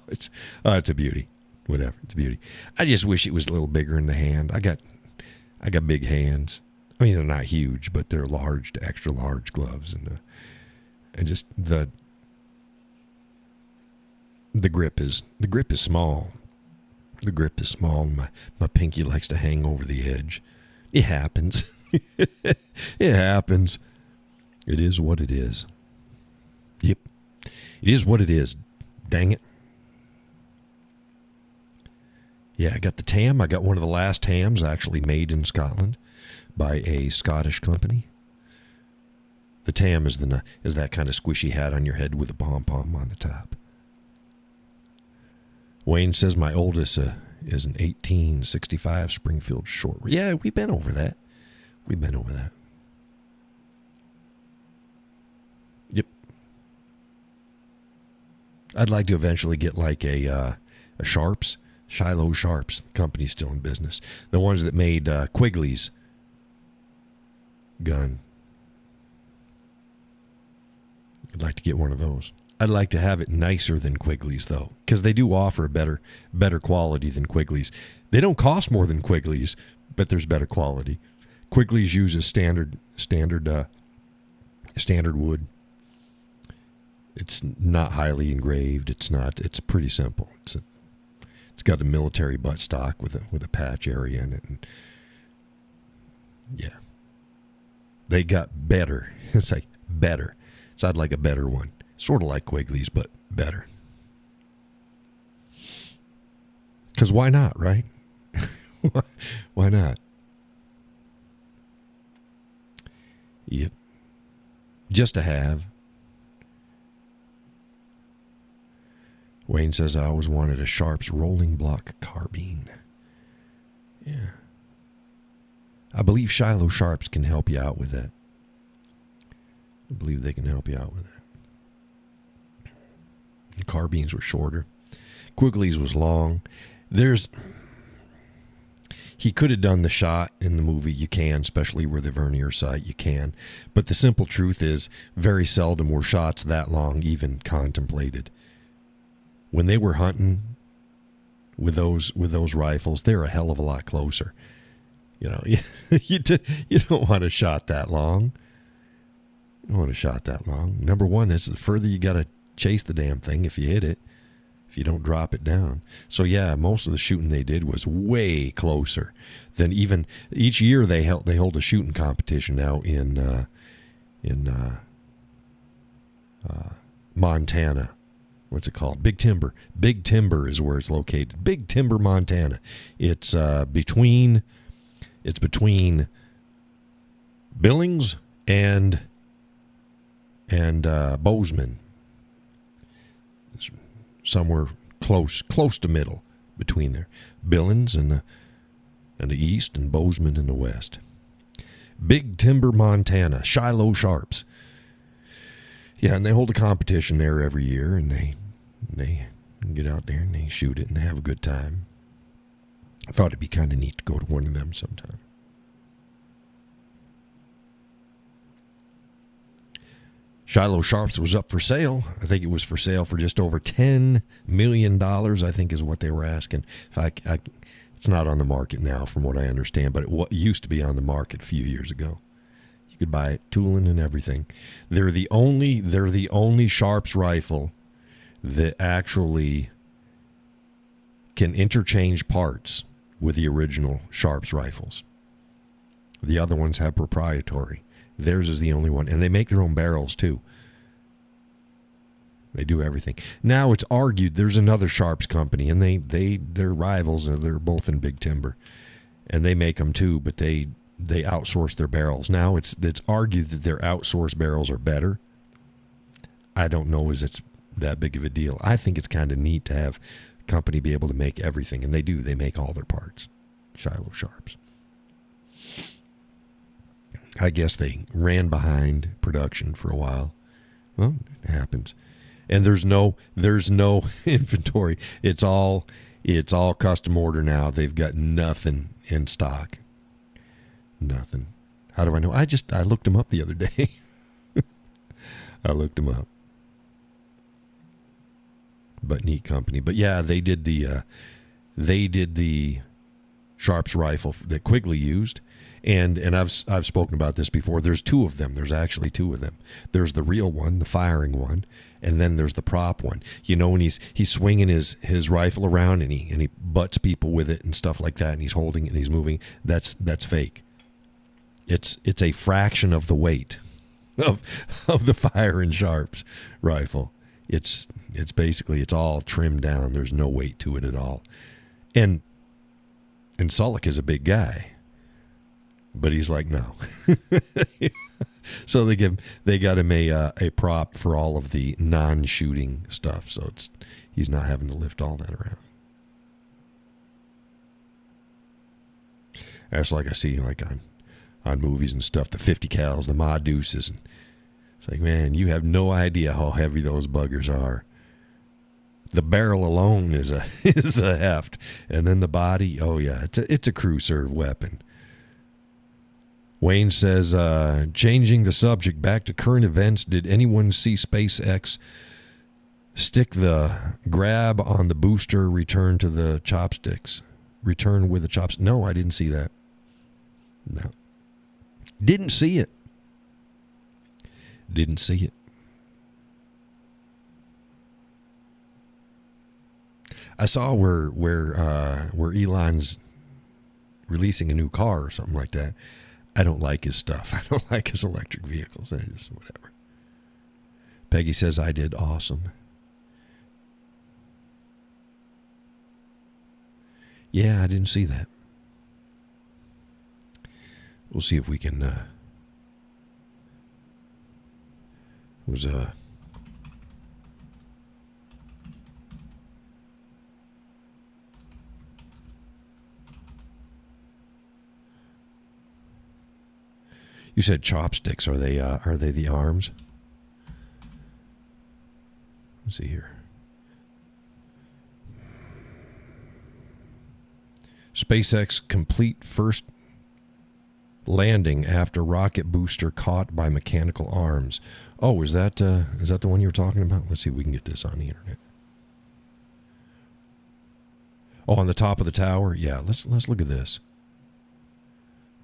It's a beauty. Whatever, it's a beauty. I just wish it was a little bigger in the hand. I got big hands. I mean, they're not huge, but they're large to extra large gloves, and just the grip is small. The grip is small. My pinky likes to hang over the edge. It happens. It happens. It is what it is. Yep. It is what it is. Dang it. Yeah, I got the tam. I got one of the last tams actually made in Scotland by a Scottish company. The tam is that kind of squishy hat on your head with a pom-pom on the top. Wayne says my oldest is an 1865 Springfield short. Yeah, we've been over that. Yep. I'd like to eventually get like a Sharps. Shiloh Sharps, the company's still in business. The ones that made Quigley's gun. I'd like to get one of those. I'd like to have it nicer than Quigley's, though, because they do offer better quality than Quigley's. They don't cost more than Quigley's, but there's better quality. Quigley's uses standard wood. It's not highly engraved. It's pretty simple. It's got a military buttstock with a patch area in it, and yeah, they got better. It's like better. So I'd like a better one, sort of like Quigley's, but better. Because why not, right? Why not? Yep. Just to have. Wayne says, I always wanted a Sharps rolling block carbine. Yeah. I believe Shiloh Sharps can help you out with that. I believe they can help you out with that. The carbines were shorter. Quigley's was long. He could have done the shot in the movie. You can, especially where the vernier sight, you can. But the simple truth is, very seldom were shots that long even contemplated. When they were hunting with those rifles, they're a hell of a lot closer. You don't want a shot that long. You don't want a shot that long. Number one, it's the further you got to chase the damn thing if you hit it. if you don't drop it down. So yeah, most of the shooting they did was way closer than even each year they hold a shooting competition now in Montana. What's it called? Big Timber. Big Timber is where it's located. Big Timber, Montana. It's between Billings and Bozeman. It's somewhere close to middle between there. Billings in the east and Bozeman in the west. Big Timber, Montana. Shiloh Sharps. Yeah, and they hold a competition there every year, and they get out there and they shoot it and they have a good time. I thought it'd be kind of neat to go to one of them sometime. Shiloh Sharps was up for sale. I think it was for sale for just over $10 million, I think is what they were asking. It's not on the market now from what I understand, but it used to be on the market a few years ago. You could buy it, tooling and everything. They're the only Sharps rifle that actually can interchange parts with the original Sharps rifles. The other ones have proprietary. Theirs is the only one. And they make their own barrels, too. They do everything. Now it's argued there's another Sharps company, and they're rivals. They're both in Big Timber. And they make them, too, but they outsource their barrels. Now it's argued that their outsourced barrels are better. I don't know as it's that big of a deal. I think it's kind of neat to have a company be able to make everything, and they do. They make all their parts. Shiloh Sharps. I guess they ran behind production for a while. Well, it happens. And there's no inventory. It's all custom order now. They've got nothing in stock. Nothing. How do I know? I looked them up the other day. I looked them up. But neat company. But yeah, they did the Sharps rifle that Quigley used. And I've spoken about this before. There's two of them. There's actually two of them. There's the real one, the firing one, and then there's the prop one. You know, when he's swinging his rifle around and he butts people with it and stuff like that, and he's holding it and he's moving. That's fake. It's a fraction of the weight of the firing Sharps rifle. It's basically it's all trimmed down. There's no weight to it at all. And Sullick is a big guy. But he's like, no. So they got him a prop for all of the non-shooting stuff. So he's not having to lift all that around. That's like I see like on movies and stuff, the 50 cals, the Ma Deuces. And it's like, man, you have no idea how heavy those buggers are. The barrel alone is a heft, and then the body. Oh yeah, it's a crew serve weapon. Wayne says, changing the subject back to current events, did anyone see SpaceX stick the grab on the booster, return to the chopsticks? Return with the chopsticks? No, I didn't see that. No. Didn't see it. Didn't see it. I saw where Elon's releasing a new car or something like that. I don't like his stuff. I don't like his electric vehicles. I just whatever. Peggy says I did awesome. Yeah, I didn't see that. We'll see if we can. It was You said chopsticks. Are they the arms? Let's see here. SpaceX complete first landing after rocket booster caught by mechanical arms. Oh, is that the one you were talking about? Let's see if we can get this on the internet. Oh, on the top of the tower? Yeah, let's look at this.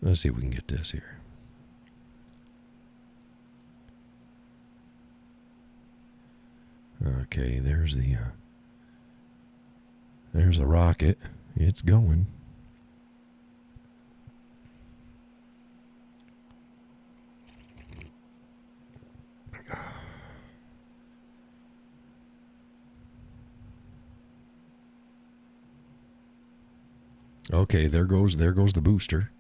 Let's see if we can get this here. Okay, there's the There's a rocket. It's going. Okay, there goes the booster.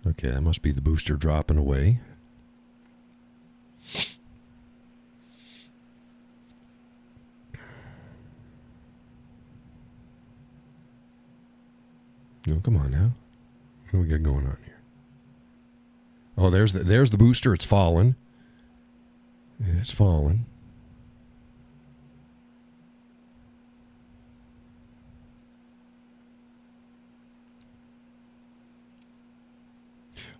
Okay, that must be the booster dropping away. No, come on now. What do we got going on here? Oh, there's the booster. It's fallen. It's fallen.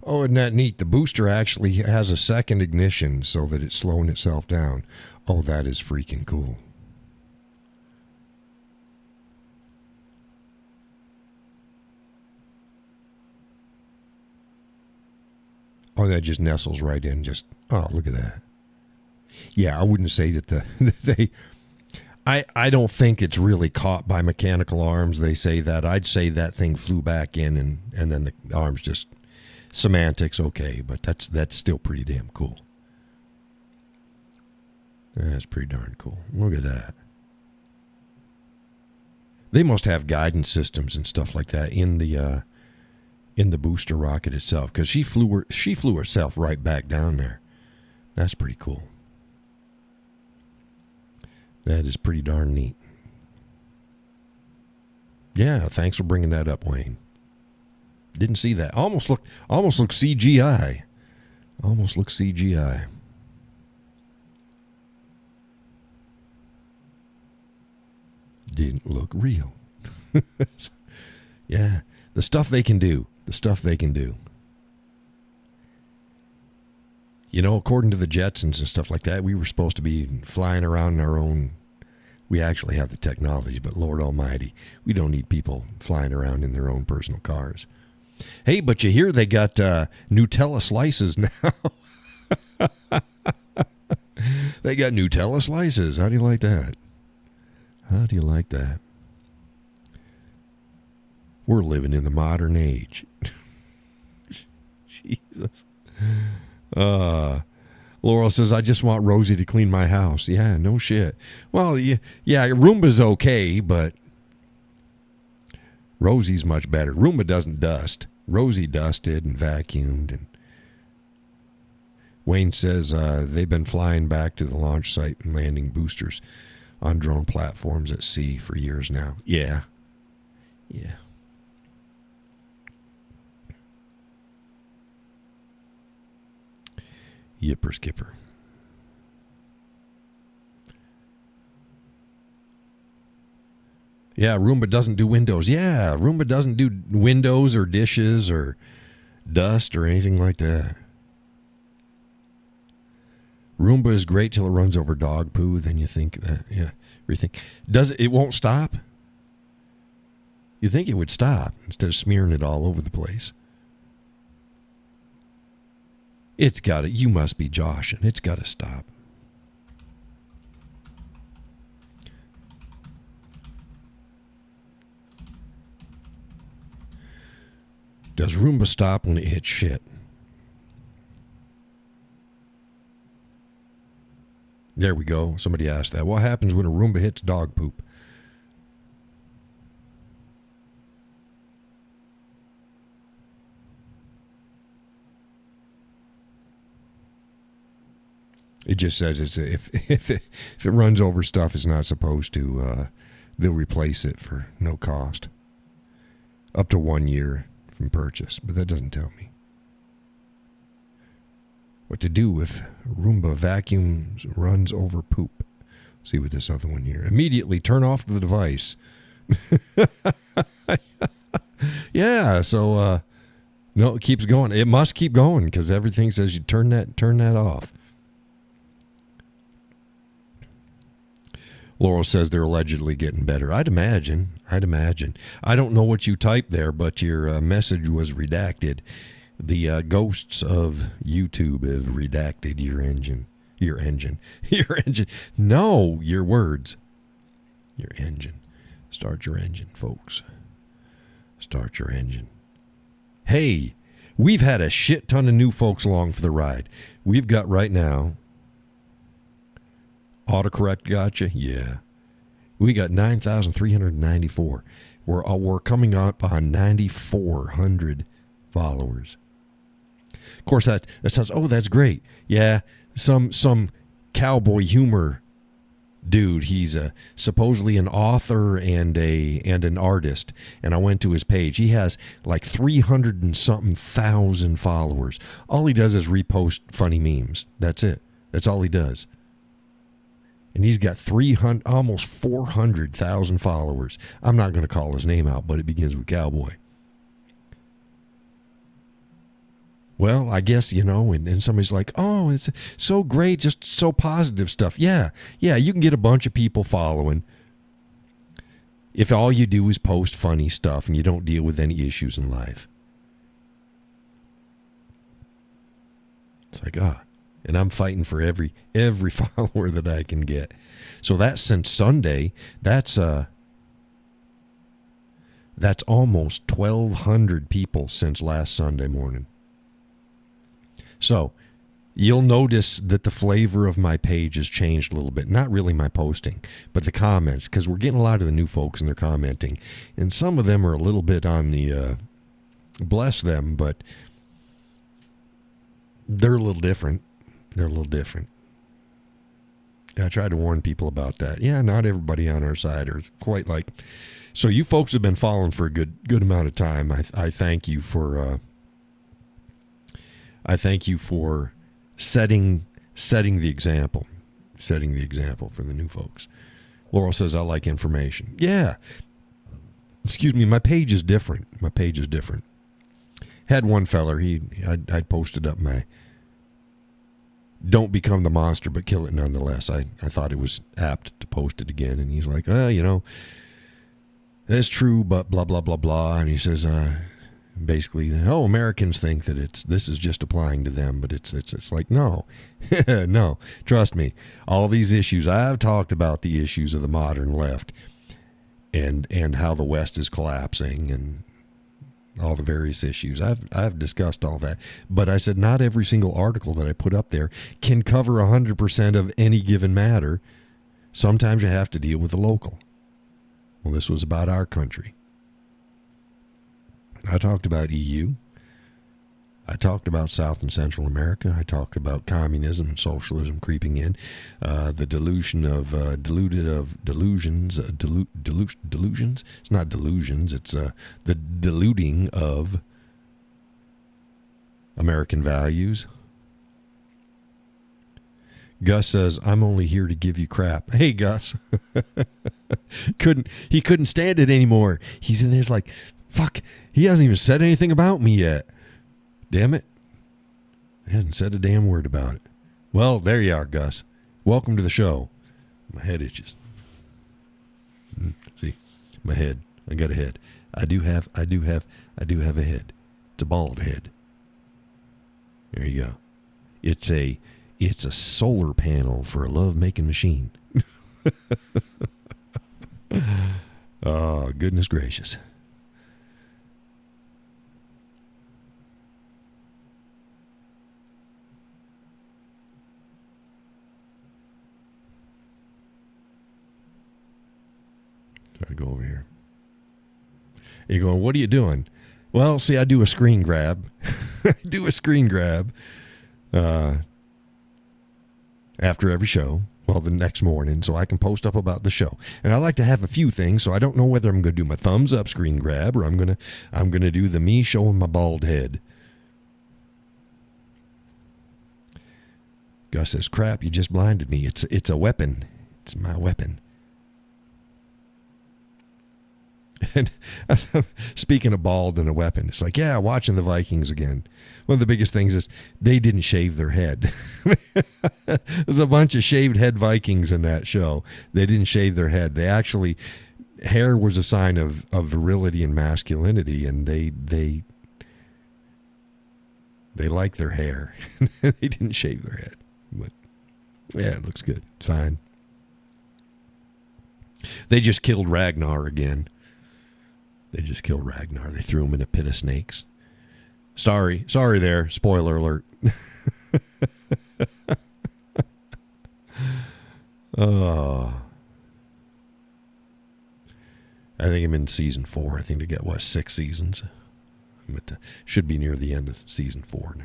Oh, isn't that neat? The booster actually has a second ignition so that it's slowing itself down. Oh, that is freaking cool. Oh, that just nestles right in. Oh, look at that. Yeah, I wouldn't say that I don't think it's really caught by mechanical arms. They say that. I'd say that thing flew back in and then the arms just semantics. Okay, but that's still pretty damn cool. That's pretty darn cool. Look at that. They must have guidance systems and stuff like that in the booster rocket itself, because she flew herself right back down there. That's pretty cool. That is pretty darn neat. Yeah, thanks for bringing that up, Wayne. Didn't see that. Almost looked CGI. Almost looked CGI. Didn't look real. Yeah, the stuff they can do. The stuff they can do. You know, according to the Jetsons and stuff like that, we were supposed to be flying around in our own. We actually have the technology, but Lord Almighty, we don't need people flying around in their own personal cars. Hey, but you hear they got Nutella slices now. They got Nutella slices. How do you like that? How do you like that? We're living in the modern age. Jesus. Laurel says, I just want Rosie to clean my house. Yeah, no shit. Well, yeah, Roomba's okay, but Rosie's much better. Roomba doesn't dust. Rosie dusted and vacuumed. And Wayne says they've been flying back to the launch site and landing boosters on drone platforms at sea for years now. Yeah. Yeah. Yipper skipper. Yeah, Roomba doesn't do windows. Yeah, Roomba doesn't do windows or dishes or dust or anything like that. Roomba is great till it runs over dog poo. Then you think that, yeah, you think it won't stop? You think it would stop instead of smearing it all over the place. It's got to. You must be joshing. It's got to stop. Does Roomba stop when it hits shit? There we go. Somebody asked that. What happens when a Roomba hits dog poop? It just says if it runs over stuff it's not supposed to, they'll replace it for no cost. Up to 1 year from purchase, but that doesn't tell me what to do if Roomba vacuums runs over poop. See with this other one here. Immediately turn off the device. Yeah, so no, it keeps going. It must keep going because everything says you turn that off. Laurel says they're allegedly getting better. I'd imagine. I don't know what you typed there, but your message was redacted. The ghosts of YouTube have redacted your engine. Your engine. Your engine. No, your words. Your engine. Start your engine, folks. Start your engine. Hey, we've had a shit ton of new folks along for the ride. We've got right now. Autocorrect gotcha? Yeah. We got 9,394. We're coming up on 9,400 followers. Of course, that sounds, oh, that's great. Yeah, some cowboy humor dude. He's supposedly an author and an artist. And I went to his page. He has like 300 and something thousand followers. All he does is repost funny memes. That's it. That's all he does. And he's got 300, almost 400,000 followers. I'm not going to call his name out, but it begins with Cowboy. Well, I guess, and somebody's like, oh, it's so great, just so positive stuff. Yeah, you can get a bunch of people following if all you do is post funny stuff and you don't deal with any issues in life. It's like, and I'm fighting for every follower that I can get. So that's since Sunday. That's almost 1,200 people since last Sunday morning. So you'll notice that the flavor of my page has changed a little bit. Not really my posting, but the comments, because we're getting a lot of the new folks and they're commenting. And some of them are a little bit on the bless them, but they're a little different. I tried to warn people about that. Yeah, not everybody on our side is quite like. So you folks have been following for a good amount of time. I thank you for. I thank you for setting the example. Setting the example for the new folks. Laurel says, I like information. Yeah. Excuse me, my page is different. Had one feller, I'd posted up my don't become the monster, but kill it nonetheless. I thought it was apt to post it again. And he's like, that's true, but blah, blah, blah, blah. And he says, basically, Americans think that this is just applying to them, but it's like, no, no, trust me. All these issues, I've talked about the issues of the modern left and how the West is collapsing and all the various issues. I've discussed all that, but I said not every single article that I put up there can cover 100% of any given matter. Sometimes you have to deal with the local. Well, this was about our country. I talked about EU. I talked about South and Central America. I talked about communism and socialism creeping in, the delusion of delusions. Delusions. It's not delusions. It's the diluting of American values. Gus says, I'm only here to give you crap. Hey, Gus. He couldn't stand it anymore. He's in there's like, fuck, he hasn't even said anything about me yet. Damn it. He hasn't said a damn word about it. Well, there you are, Gus. Welcome to the show. My head itches. See, my head. I got a head. I do have a head. It's a bald head. There you go. It's a solar panel for a love-making machine. Oh, goodness gracious. Try to go over here. And you're going, what are you doing? Well, see, I do a screen grab. After every show. Well, the next morning, so I can post up about the show. And I like to have a few things, so I don't know whether I'm going to do my thumbs up screen grab or I'm going to do the me showing my bald head. Gus says, crap, you just blinded me. It's a weapon. It's my weapon. And speaking of bald and a weapon, it's like, yeah, watching the Vikings again. One of the biggest things is they didn't shave their head. There's a bunch of shaved head Vikings in that show. They didn't shave their head. They actually, hair was a sign of virility and masculinity, and they like their hair. They didn't shave their head. But Yeah, it looks good. It's fine. They just killed Ragnar again. They threw him in a pit of snakes. Sorry there. Spoiler alert. Oh. I think I'm in season 4. I think they got, 6 seasons? Should be near the end of season 4 now.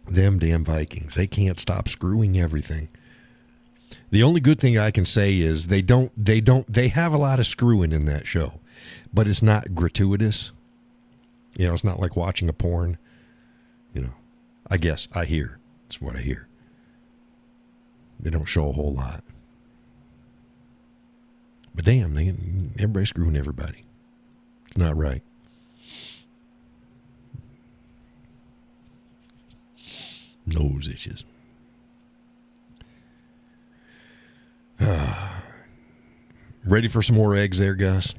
Them damn Vikings. They can't stop screwing everything. The only good thing I can say is they have a lot of screwing in that show, but it's not gratuitous. It's not like watching a porn. I guess I hear. It's what I hear. They don't show a whole lot. But damn, everybody's screwing everybody. It's not right. Nose itches. Ready for some more eggs there, Gus?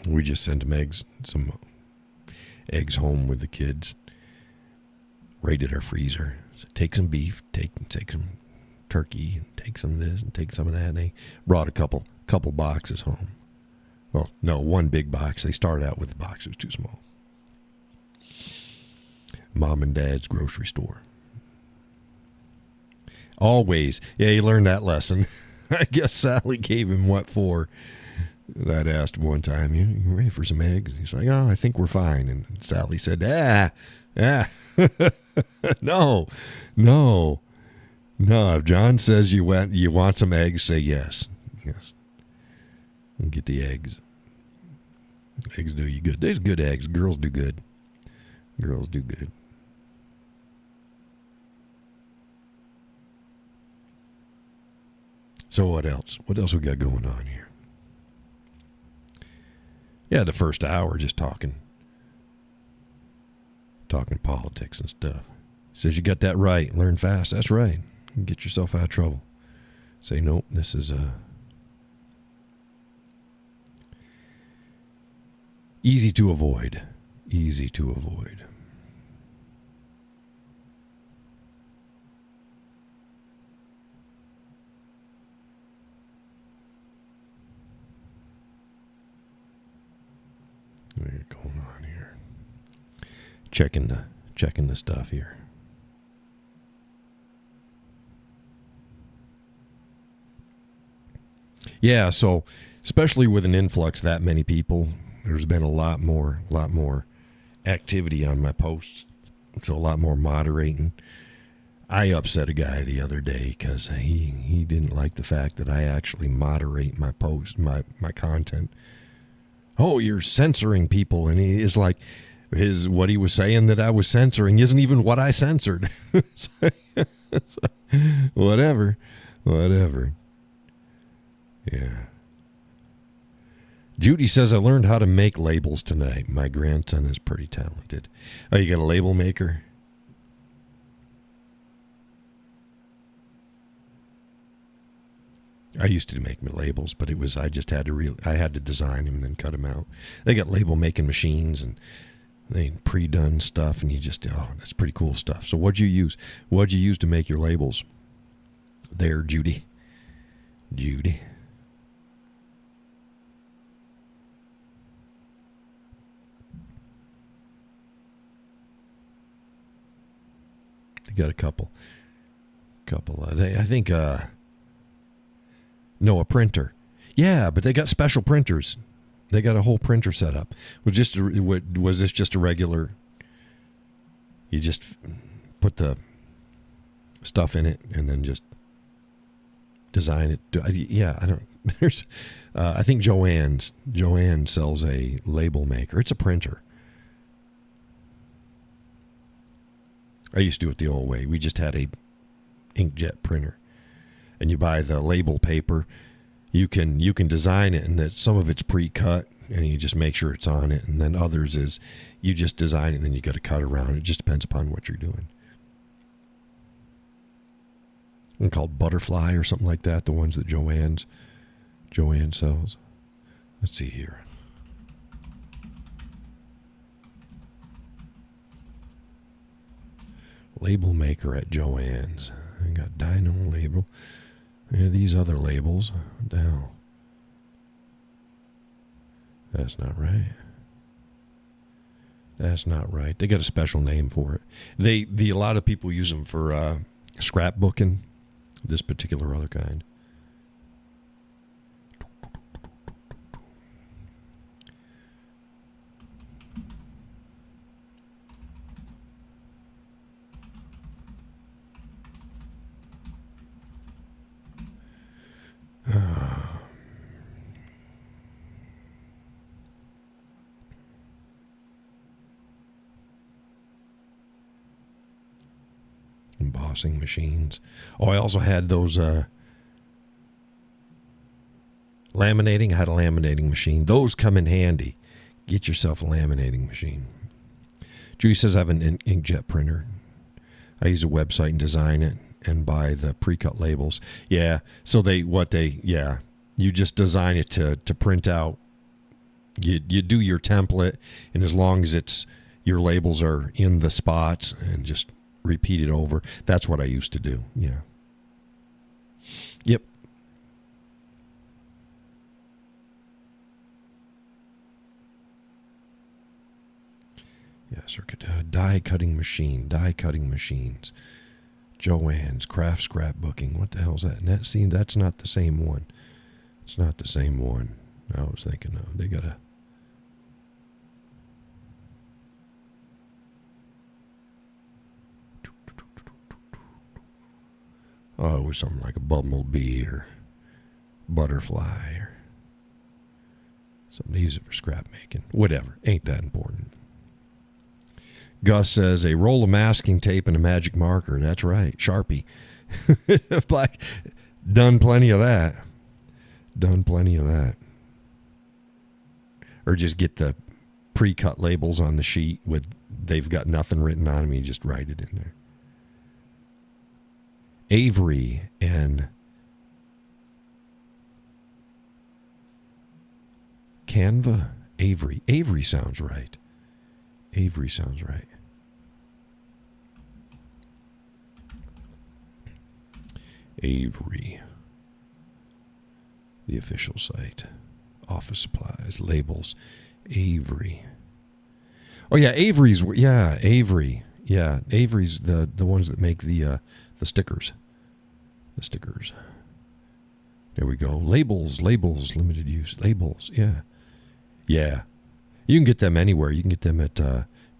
We just sent some eggs home with the kids. Raided our freezer. So take some beef, take some turkey, take some of this and take some of that. And they brought a couple boxes home. Well, no, one big box. They started out with the box. It was too small. Mom and Dad's grocery store. Always. Yeah, he learned that lesson. I guess Sally gave him what for. I'd asked him one time, you ready for some eggs? He's like, oh, I think we're fine. And Sally said, no. If John says you want some eggs, say yes. Yes. And get the eggs. Eggs do you good. There's good eggs. Girls do good. So what else? What else we got going on here? Yeah, the first hour just talking politics and stuff. Says you got that right. Learn fast. That's right. Get yourself out of trouble. Say, nope, this is easy to avoid. Easy to avoid. What's going on here? Checking the stuff here. Yeah, so especially with an influx that many people, there's been a lot more activity on my posts. So a lot more moderating. I upset a guy the other day because he didn't like the fact that I actually moderate my post, my content. Oh, you're censoring people, and he is like, what he was saying that I was censoring isn't even what I censored. Whatever. Yeah. Judy says, I learned how to make labels tonight. My grandson is pretty talented. Oh, you got a label maker? I used to make my labels, but I just had to design them and then cut them out. They got label making machines and they pre-done stuff, and that's pretty cool stuff. So what'd you use? What'd you use to make your labels? There, Judy. They got a couple. I think. No, a printer. Yeah, but they got special printers. They got a whole printer set up. Was this just a regular? You just put the stuff in it and then just design it. Yeah, I don't. There's. I think Joanne sells a label maker. It's a printer. I used to do it the old way. We just had a inkjet printer. And you buy the label paper, you can design it, and that some of it's pre-cut, and you just make sure it's on it. And then others is you just design it, and then you got to cut around. It just depends upon what you're doing. One called Butterfly or something like that. The ones that Joanne sells. Let's see here. Label maker at Joann's. I got Dino label. Yeah, these other labels. What the hell? That's not right. That's not right. They got a special name for it. A lot of people use them for scrapbooking. This particular other kind. Embossing machines. Oh, I also had those laminating. I had a laminating machine. Those come in handy. Get yourself a laminating machine. Judy says I have an inkjet printer. I use a website and design it and buy the pre-cut labels. Yeah. So you just design it to print out. You do your template, and as long as your labels are in the spots, and just repeat it over. That's what I used to do. Yeah. Yep. Yeah, circuit die cutting machines. Joann's craft scrapbooking. What the hell's that? That's not the same one. It's not the same one I was thinking of. They got a... Oh, it was something like a bumblebee or butterfly or something. Use it for scrap making. Whatever. Ain't that important. Gus says a roll of masking tape and a magic marker. That's right. Sharpie. Black. Done plenty of that. Or just get the pre-cut labels on the sheet they've got nothing written on them. You just write it in there. Avery and Canva. Avery sounds right. Avery. The official site. Office supplies, labels. Avery. Oh yeah, Avery's. Yeah, Avery. Yeah, Avery's the ones that make the stickers. The stickers. There we go. Labels, limited use. Labels, yeah. Yeah. You can get them anywhere. You can get them at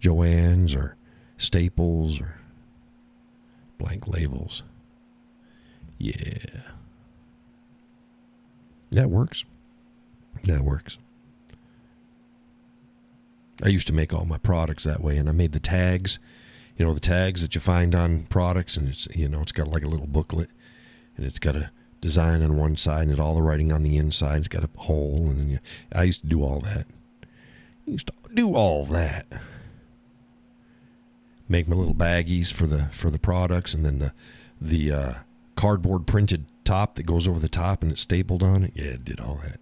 Joann's or Staples or blank labels. Yeah. That works. I used to make all my products that way, and I made the tags. You know, the tags that you find on products, and it's got like a little booklet, and it's got a design on one side, and all the writing on the inside. It's got a hole, and then I used to do all that. Make my little baggies for the products, and then the cardboard printed top that goes over the top and it's stapled on it. Yeah, did all that.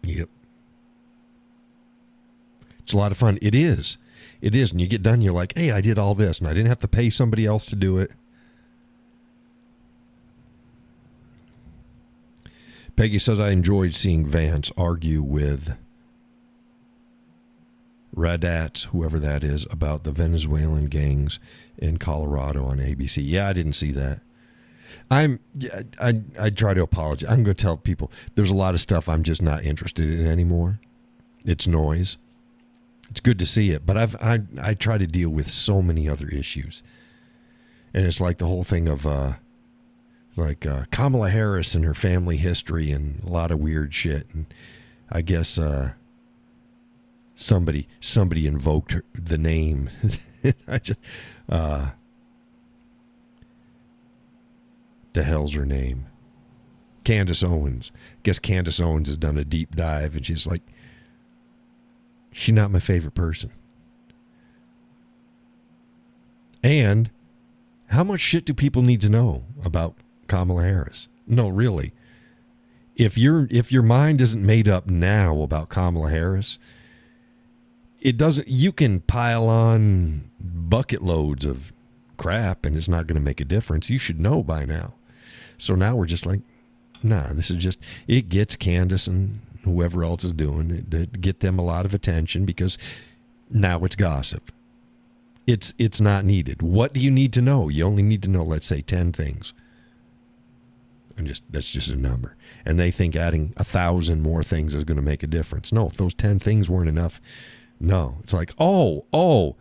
Yep. It's a lot of fun. It is. And you get done, you're like, hey, I did all this, and I didn't have to pay somebody else to do it. Peggy says, I enjoyed seeing Vance argue with Radat, whoever that is, about the Venezuelan gangs in Colorado on ABC. Yeah, I didn't see that. I try to apologize. I'm going to tell people there's a lot of stuff I'm just not interested in anymore. It's noise. It's good to see it, but I try to deal with so many other issues, and it's like the whole thing of Kamala Harris and her family history and a lot of weird shit, and I guess somebody invoked the name. I just the hell's her name? Candace Owens. Guess Candace Owens has done a deep dive, and she's like, she's not my favorite person. And how much shit do people need to know about Kamala Harris? No, really. If your mind isn't made up now about Kamala Harris, it doesn't. You can pile on bucket loads of crap, and it's not going to make a difference. You should know by now. So now we're just like, nah. This is just, it gets Candace and whoever else is doing it, get them a lot of attention because now it's gossip. It's not needed. What do you need to know? You only need to know, let's say, 10 things. And that's just a number. And they think adding 1,000 more things is going to make a difference. No, if those 10 things weren't enough, no. It's like, the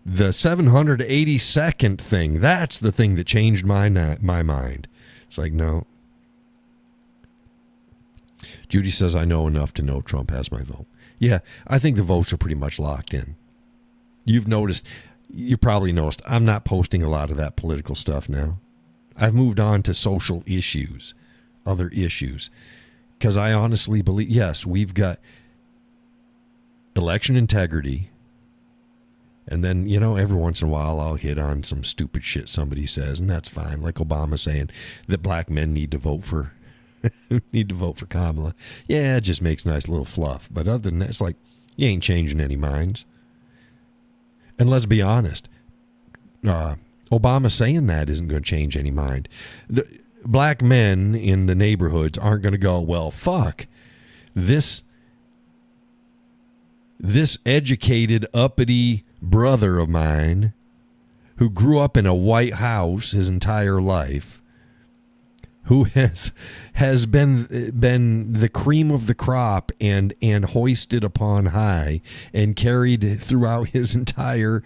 782nd thing, that's the thing that changed my mind. It's like, no. Judy says, I know enough to know Trump has my vote. Yeah, I think the votes are pretty much locked in. You probably noticed, I'm not posting a lot of that political stuff now. I've moved on to social issues, other issues, because I honestly believe, yes, we've got election integrity, and then, every once in a while I'll hit on some stupid shit somebody says, and that's fine, like Obama saying that black men need to vote for Kamala. Yeah, it just makes nice little fluff, but other than that, it's like, you ain't changing any minds. And let's be honest, Obama saying that isn't going to change any mind. Black men in the neighborhoods aren't going to go, well, fuck, this educated, uppity brother of mine who grew up in a white house his entire life, who has been the cream of the crop and hoisted upon high and carried throughout his entire,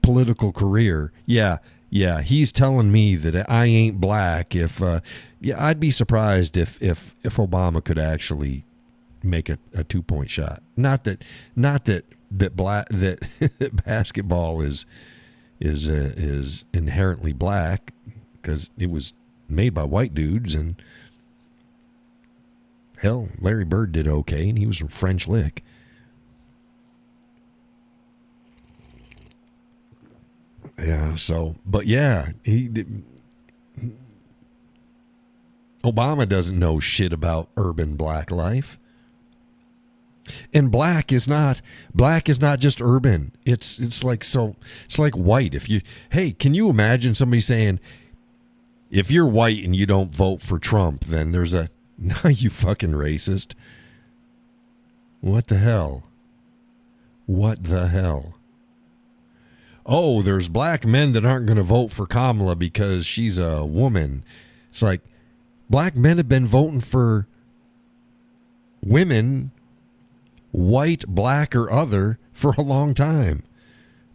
political career. Yeah, he's telling me that I ain't black. I'd be surprised if Obama could actually make a 2-point shot. Not that basketball is inherently black, because it was made by white dudes, and hell, Larry Bird did okay, and he was from French Lick. Yeah, but yeah, Obama doesn't know shit about urban black life. And black is not just urban. It's like white. Can you imagine somebody saying, if you're white and you don't vote for Trump, then there's no, you fucking racist. What the hell? Oh, there's black men that aren't going to vote for Kamala because she's a woman. It's like, black men have been voting for women, white, black, or other, for a long time.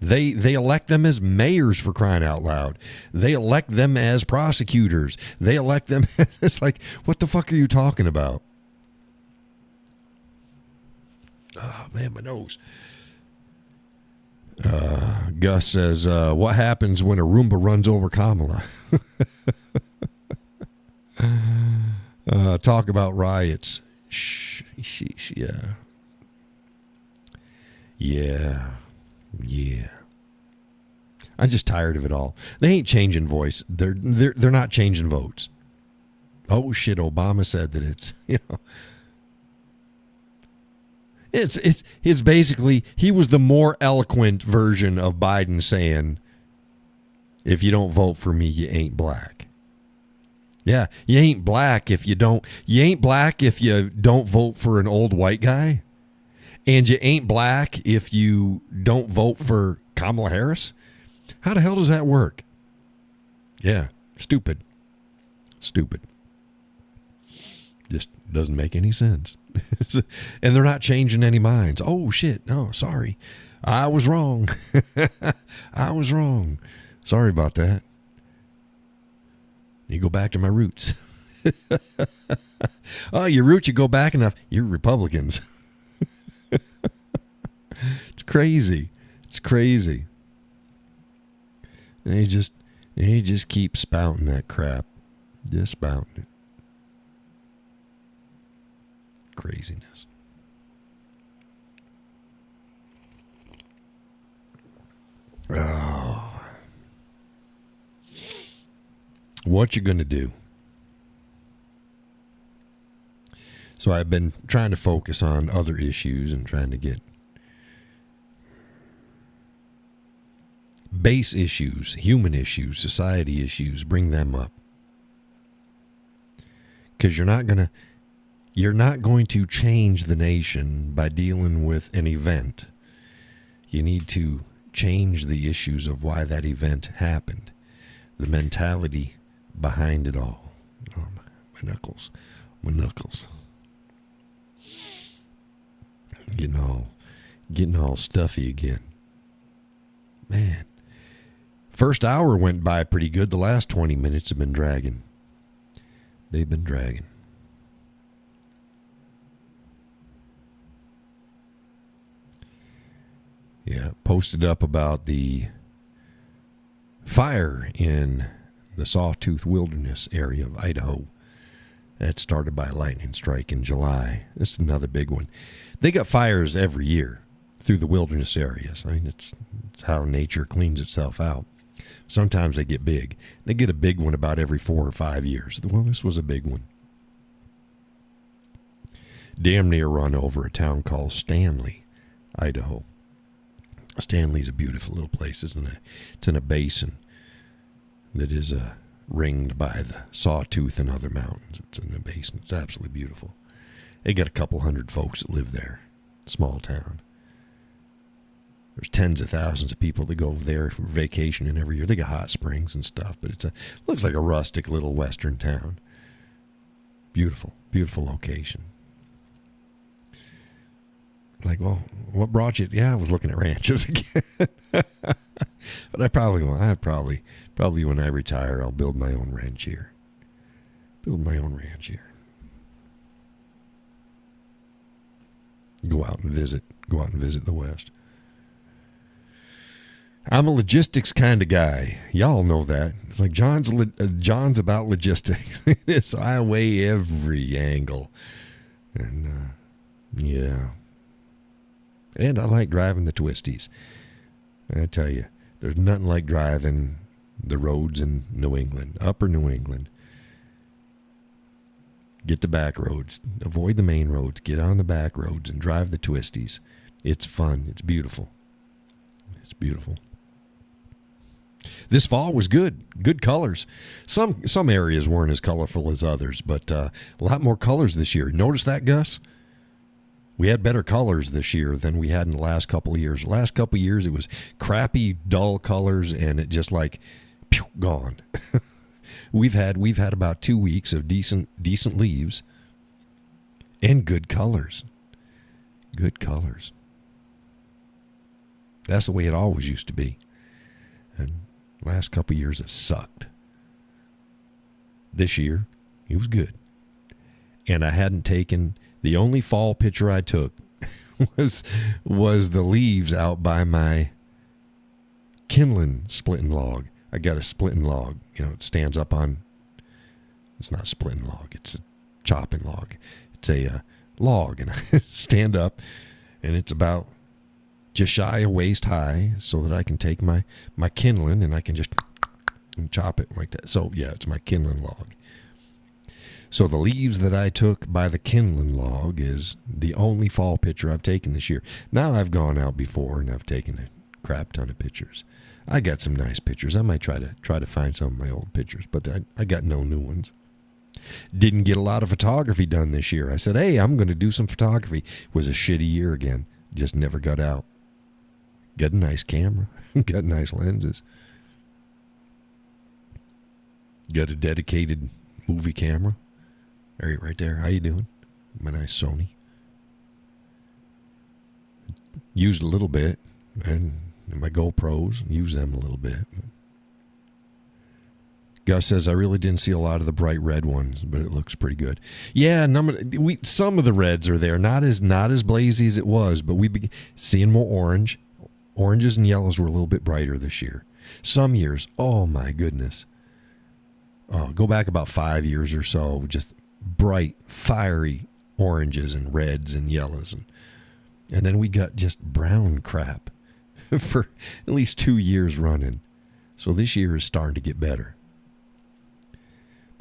They elect them as mayors, for crying out loud. They elect them as prosecutors. They elect them. It's like, what the fuck are you talking about? Oh, man, my nose. Gus says, what happens when a Roomba runs over Kamala? Talk about riots. Yeah. I'm just tired of it all. They ain't changing voice. They're not changing votes. Oh shit! Obama said that it's basically, he was the more eloquent version of Biden saying, if you don't vote for me, you ain't black. Yeah, you ain't black if you don't vote for an old white guy. And you ain't black if you don't vote for Kamala Harris? How the hell does that work? Yeah, stupid. Just doesn't make any sense. And they're not changing any minds. Oh, shit. No, sorry. I was wrong. Sorry about that. You go back to my roots. Oh, your roots, you go back enough. You're Republicans. It's crazy. They just keep spouting that crap. Just spouting it. Craziness. Oh. What you gonna do? So I've been trying to focus on other issues and trying to get base issues, human issues, society issues, bring them up. Because you're not going to change the nation by dealing with an event. You need to change the issues of why that event happened, the mentality behind it all. Oh, my knuckles. Getting all stuffy again. Man. First hour went by pretty good. The last 20 minutes have been dragging. They've been dragging. Yeah, posted up about the fire in the Sawtooth Wilderness area of Idaho. That started by a lightning strike in July. This is another big one. They got fires every year through the wilderness areas. I mean, it's how nature cleans itself out. Sometimes they get big. They get a big one about every 4 or 5 years. Well, this was a big one. Damn near run over a town called Stanley, Idaho. Stanley's a beautiful little place, isn't it? It's in a basin that is ringed by the Sawtooth and other mountains. It's in a basin. It's absolutely beautiful. They got a couple hundred folks that live there. Small town. There's tens of thousands of people that go over there for vacationing every year. They got hot springs and stuff, but looks like a rustic little western town. Beautiful, beautiful location. Like, well, what brought you? Yeah, I was looking at ranches again. But I probably won't. Probably when I retire, I'll build my own ranch here. Go out and visit the West. I'm a logistics kind of guy. Y'all know that. It's like John's about logistics. So I weigh every angle. And, yeah. And I like driving the twisties. I tell you, there's nothing like driving the roads in New England, upper New England. Get the back roads. Avoid the main roads. Get on the back roads and drive the twisties. It's fun. It's beautiful. This fall was good. Good colors. Some areas weren't as colorful as others, but a lot more colors this year. Notice that, Gus? We had better colors this year than we had in the last couple of years. The last couple of years, it was crappy, dull colors, and it just like, pew, gone. We've had about 2 weeks of decent leaves and good colors. Good colors. That's the way it always used to be. And last couple of years, it sucked. This year, it was good. And I hadn't taken... The only fall picture I took was the leaves out by my kindling splitting log. I got a splitting log. It stands up on... It's not a splitting log. It's a chopping log. It's a log, and I stand up, and it's about just shy of waist high so that I can take my kindling, and I can just chop it like that. So, yeah, it's my kindling log. So the leaves that I took by the kindling log is the only fall picture I've taken this year. Now I've gone out before and I've taken a crap ton of pictures. I got some nice pictures. I might try to find some of my old pictures, but I got no new ones. Didn't get a lot of photography done this year. I said, hey, I'm going to do some photography. It was a shitty year again. Just never got out. Got a nice camera. Got nice lenses. Got a dedicated movie camera. Right there. How you doing? My nice Sony. Used a little bit. And my GoPros. Use them a little bit. Gus says, I really didn't see a lot of the bright red ones, but it looks pretty good. Yeah, some of the reds are there. Not as blazy as it was, but we began seeing more orange. Oranges and yellows were a little bit brighter this year. Some years, oh my goodness. Go back about 5 years or so, just bright, fiery oranges and reds and yellows. And then we got just brown crap for at least 2 years running. So this year is starting to get better.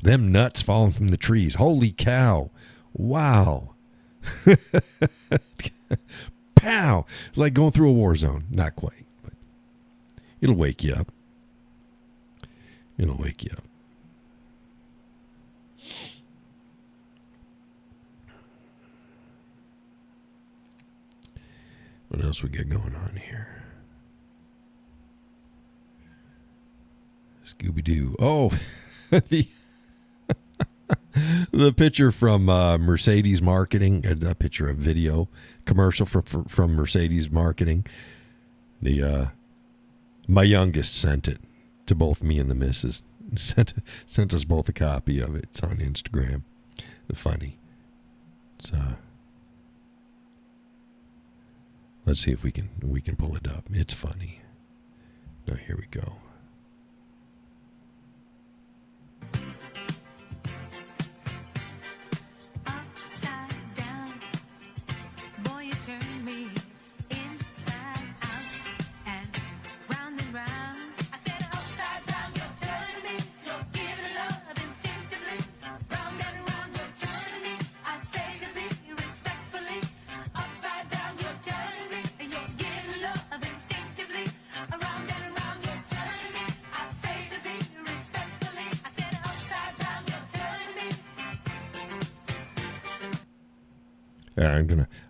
Them nuts falling from the trees. Holy cow. Wow. Pow! Like going through a war zone. Not quite, but it'll wake you up. It'll wake you up. What else we got going on here? Scooby-Doo. Oh, the picture from Mercedes Marketing, a picture of video commercial from Mercedes Marketing. My youngest sent it to both me and the missus. Sent us both a copy of it. It's on Instagram. Funny. It's let's see if we can pull it up. It's funny. Now here we go.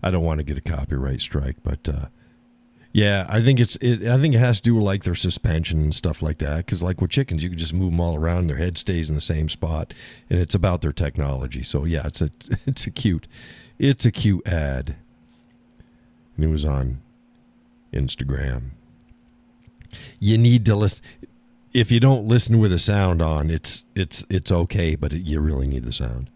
I don't want to get a copyright strike, but yeah, I think I think it has to do with like their suspension and stuff like that. Because like with chickens, you can just move them all around; and their head stays in the same spot, and it's about their technology. So yeah, it's a cute ad, and it was on Instagram. You need to listen. If you don't listen with the sound on, it's okay, but you really need the sound.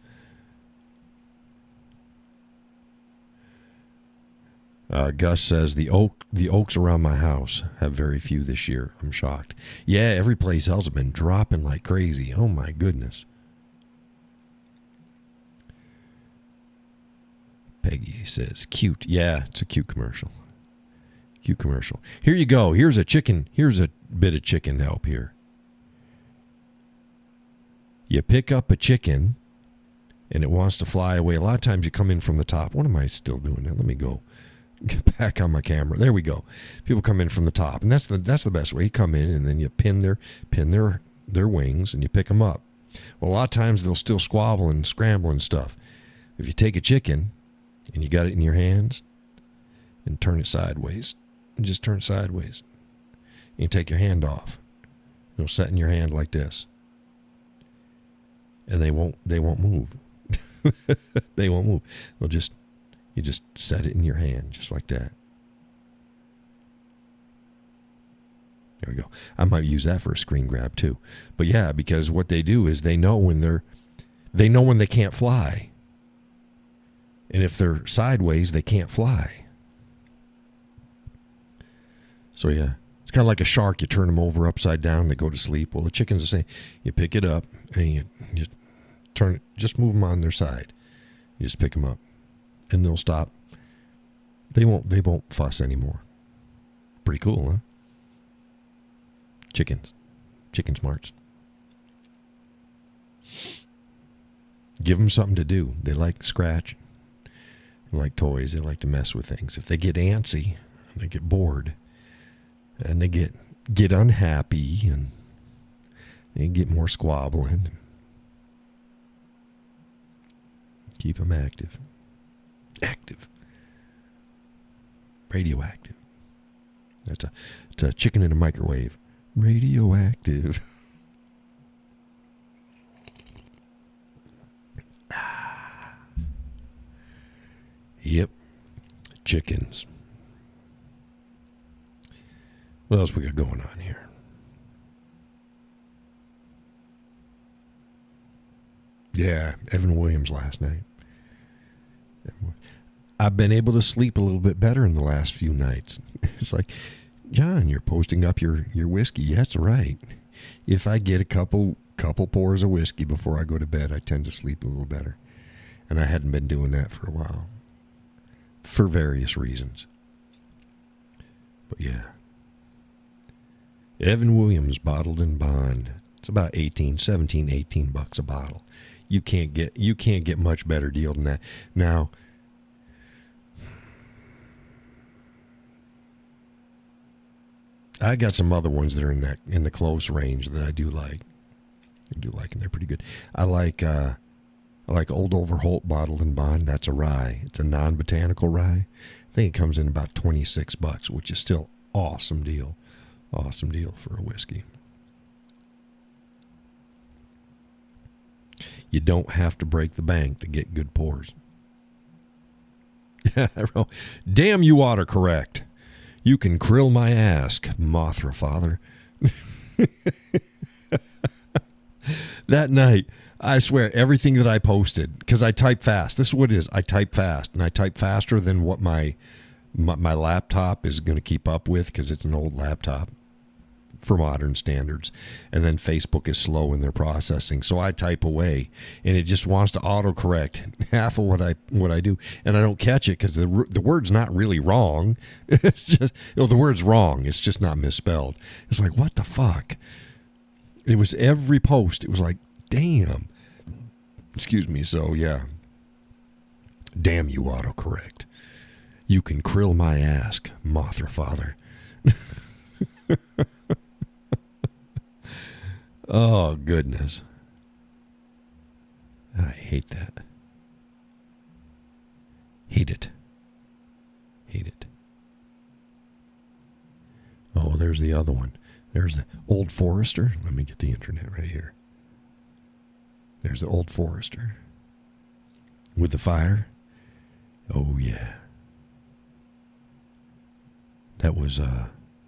Gus says the oaks around my house have very few this year. I'm shocked. Yeah, every place else has been dropping like crazy. Oh my goodness. Peggy says cute. Yeah, it's a cute commercial. Cute commercial. Here you go. Here's a chicken. Here's a bit of chicken help here. You pick up a chicken and it wants to fly away. A lot of times you come in from the top. What am I still doing now? Let me go. Get back on my camera. There we go. People come in from the top, and that's the best way. You come in and then you pin their wings and you pick them up. Well, a lot of times they'll still squabble and scramble and stuff. If you take a chicken and you got it in your hands and turn it sideways, and just turn it sideways, and you take your hand off. It'll set in your hand like this, and they won't move. They won't move. You just set it in your hand, just like that. There we go. I might use that for a screen grab too. But yeah, because what they do is they know when they can't fly. And if they're sideways, they can't fly. So yeah, it's kind of like a shark. You turn them over upside down, they go to sleep. Well, the chickens the same. You pick it up and you turn it, just move them on their side. You just pick them up. And they'll stop. They won't fuss anymore. Pretty cool, huh? Chicken smarts. Give them something to do. They like scratch. They like toys. They like to mess with things. If they get antsy, they get bored, and they get unhappy, and they get more squabbling. Keep them active. Radioactive. It's a chicken in a microwave. Radioactive. Yep. Chickens. What else we got going on here? Yeah, Evan Williams last night. I've been able to sleep a little bit better in the last few nights. It's like, John, you're posting up your whiskey. Yes, right. If I get a couple pours of whiskey before I go to bed, I tend to sleep a little better. And I hadn't been doing that for a while. For various reasons. But yeah. Evan Williams bottled in bond. It's about $18 a bottle. You can't get much better deal than that. Now, I got some other ones that are in the close range that I do like. And they're pretty good. I like Old Overholt Bottled and Bond. That's a rye. It's a non-botanical rye. I think it comes in about $26, which is still awesome deal. Awesome deal for a whiskey. You don't have to break the bank to get good pours. Damn you autocorrect. You can krill my ass, Mothra father. That night, I swear, everything that I posted, because I type fast. This is what it is. I type fast, and I type faster than what my laptop is going to keep up with, because it's an old laptop for modern standards. And then Facebook is slow in their processing, so I type away, and it just wants to autocorrect half of what I do, and I don't catch it because the word's not really wrong. It's just the word's wrong. It's just not misspelled. It's like, what the fuck? It was every post. It was like, damn. Excuse me. So, yeah. Damn you, autocorrect. You can krill my ass, Mothra father. Oh, goodness. I hate that. Hate it. Hate it. Oh, there's the other one. There's the Old Forester. Let me get the internet right here. There's the Old Forester. With the fire. Oh, yeah. That was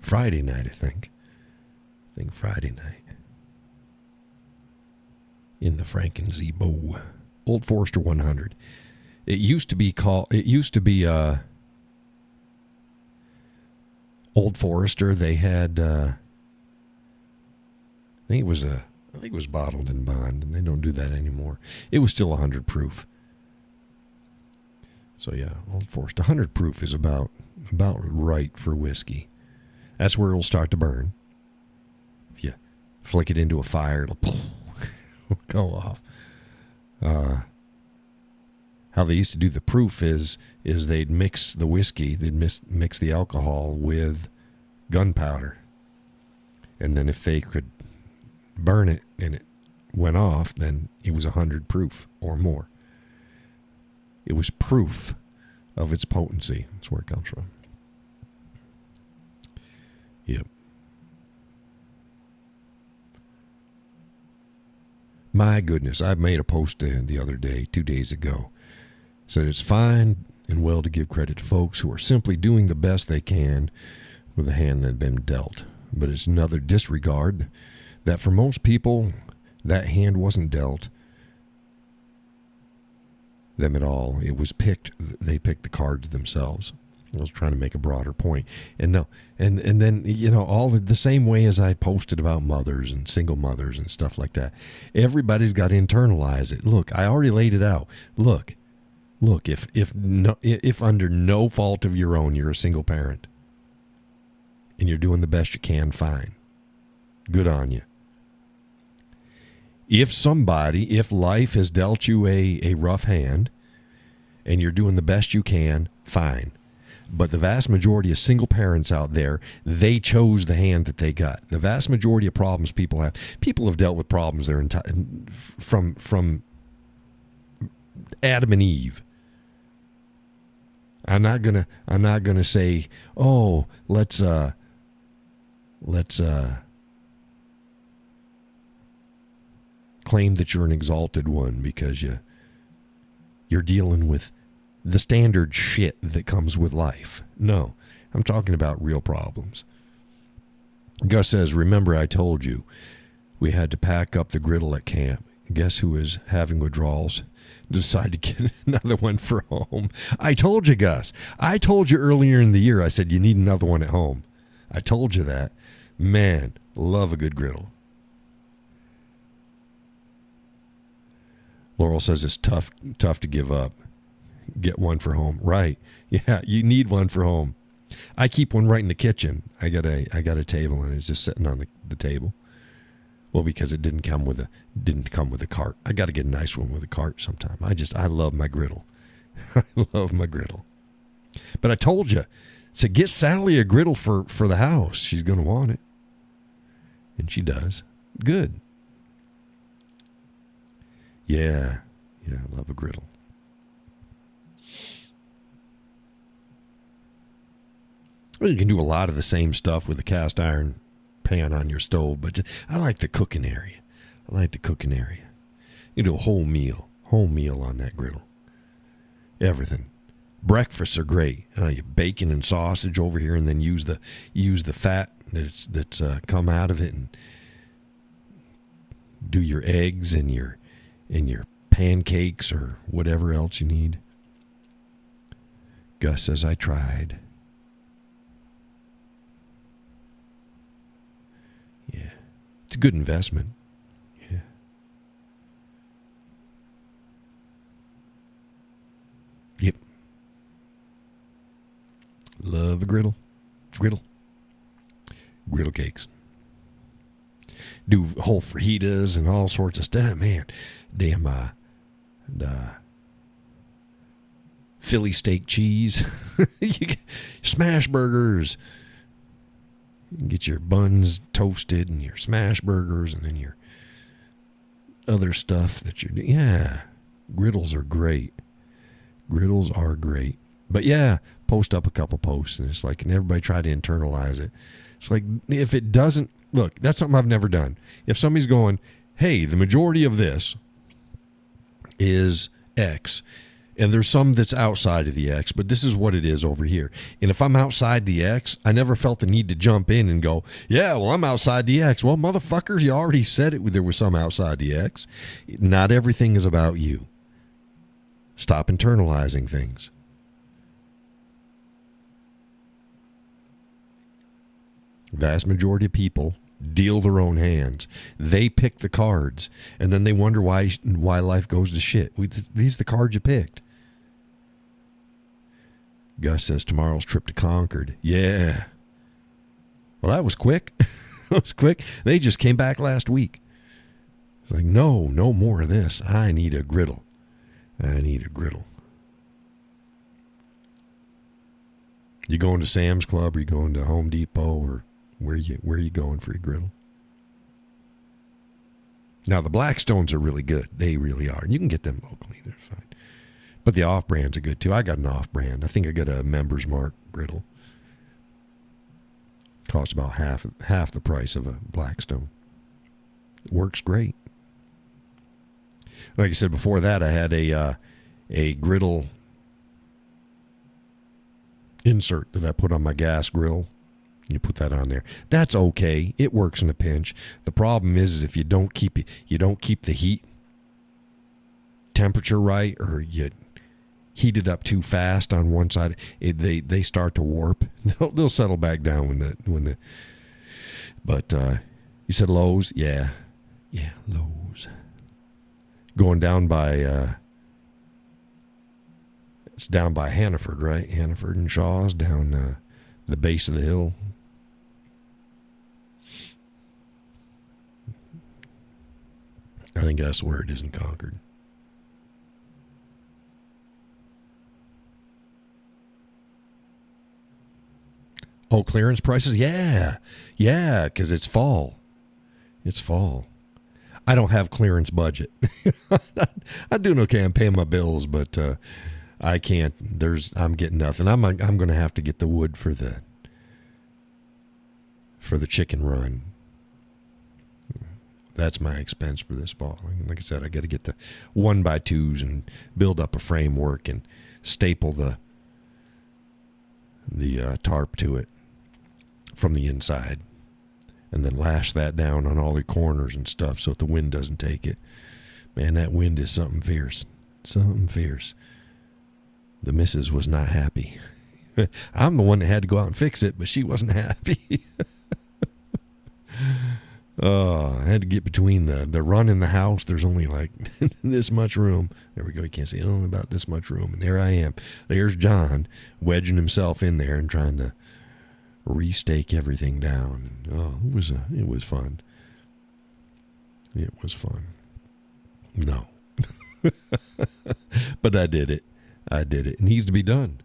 Friday night, I think. Friday night. In the Frankenzebo. Old Forester 100. It used to be Old Forester. They had I think it was bottled in bond, and they don't do that anymore. It was still 100 proof. So yeah, Old Forester 100 proof is about right for whiskey. That's where it'll start to burn. If you flick it into a fire, it'll go off. How they used to do the proof is they'd mix the whiskey, they'd mix the alcohol with gunpowder, and then if they could burn it and it went off, then it was 100 proof or more. It was proof of its potency. That's where it comes from. Yep. My goodness, I made a post the other day, 2 days ago. Said it's fine and well to give credit to folks who are simply doing the best they can with the hand that had been dealt. But it's another disregard that for most people, that hand wasn't dealt them at all. It was picked. They picked the cards themselves. I was trying to make a broader point. And no, and then, you know, all the same way as I posted about mothers and single mothers and stuff like that. Everybody's got to internalize it. Look, I already laid it out. Look, if under no fault of your own, you're a single parent and you're doing the best you can, fine. Good on you. If life has dealt you a rough hand and you're doing the best you can, fine. But the vast majority of single parents out there, they chose the hand that they got. The vast majority of problems people have dealt with problems their entire from Adam and Eve. I'm not gonna say, oh, let's claim that you're an exalted one because you're dealing with the standard shit that comes with life. No, I'm talking about real problems. Gus says, remember I told you we had to pack up the griddle at camp. Guess who is having withdrawals? Decide to get another one for home. I told you, Gus. I told you earlier in the year, I said you need another one at home. I told you that. Man, love a good griddle. Laurel says it's tough to give up. Get one for home. Right. Yeah, you need one for home. I keep one right in the kitchen. I got a table and it's just sitting on the table. Well, because it didn't come with a cart. I got to get a nice one with a cart sometime. I love my griddle. I love my griddle. But I told you, So get Sally a griddle for the house. She's going to want it. And she does. Good. Yeah. Yeah, I love a griddle. Well, you can do a lot of the same stuff with a cast iron pan on your stove, but I like the cooking area. You do a whole meal on that griddle. Everything. Breakfasts are great. You bacon and sausage over here, and then use the fat that's come out of it, and do your eggs and your pancakes or whatever else you need. Gus says I tried. Yeah, it's a good investment. Yeah. Yep. Love a griddle. Griddle cakes. Do whole fajitas and all sorts of stuff. Man, damn, Philly steak cheese. Smash burgers. You can get your buns toasted and your smash burgers and then your other stuff that you're doing. Yeah, griddles are great. But yeah, post up a couple posts, and it's like, and everybody try to internalize it. It's like, if it doesn't, look, that's something I've never done. If somebody's going, hey, the majority of this is X, and there's some that's outside of the X, but this is what it is over here. And if I'm outside the X, I never felt the need to jump in and go, yeah, well, I'm outside the X. Well, motherfuckers, you already said it. There was some outside the X. Not everything is about you. Stop internalizing things. Vast majority of people deal their own hands. They pick the cards, and then they wonder why life goes to shit. These are the cards you picked. Gus says tomorrow's trip to Concord. Yeah. Well, that was quick. That was quick. They just came back last week. It's like, no more of this. I need a griddle. You going to Sam's Club, or you going to Home Depot, or where are you going for your griddle? Now, the Blackstones are really good. They really are. And you can get them locally. They're fine. But the off-brands are good, too. I got an off-brand. I think I got a Members Mark griddle. Costs about half the price of a Blackstone. It works great. Like I said before that, I had a griddle insert that I put on my gas grill. You put that on there. That's okay. It works in a pinch. The problem is if you don't keep the heat temperature right, or you heat it up too fast on one side, they start to warp. They'll settle back down when the. But you said Lowe's, yeah, Lowe's. Going down by it's down by Hannaford, right? Hannaford and Shaw's down the base of the hill. I think that's where it is in Concord. Oh, clearance prices? Yeah, because it's fall. I don't have clearance budget. I'm doing okay. I'm paying my bills, but I can't. I'm getting nothing. I'm going to have to get the wood for the chicken run. That's my expense for this fall. Like I said, I got to get the 1x2s and build up a framework and staple the tarp to it from the inside, and then lash that down on all the corners and stuff so that the wind doesn't take it. Man, that wind is something fierce. The missus was not happy. I'm the one that had to go out and fix it, but she wasn't happy. Oh, I had to get between the run in the house. There's only like this much room. There we go. You can't see it. Only about this much room. And there I am. There's John wedging himself in there and trying to restake everything down. Oh, it was fun. It was fun. No. But I did it. It needs to be done.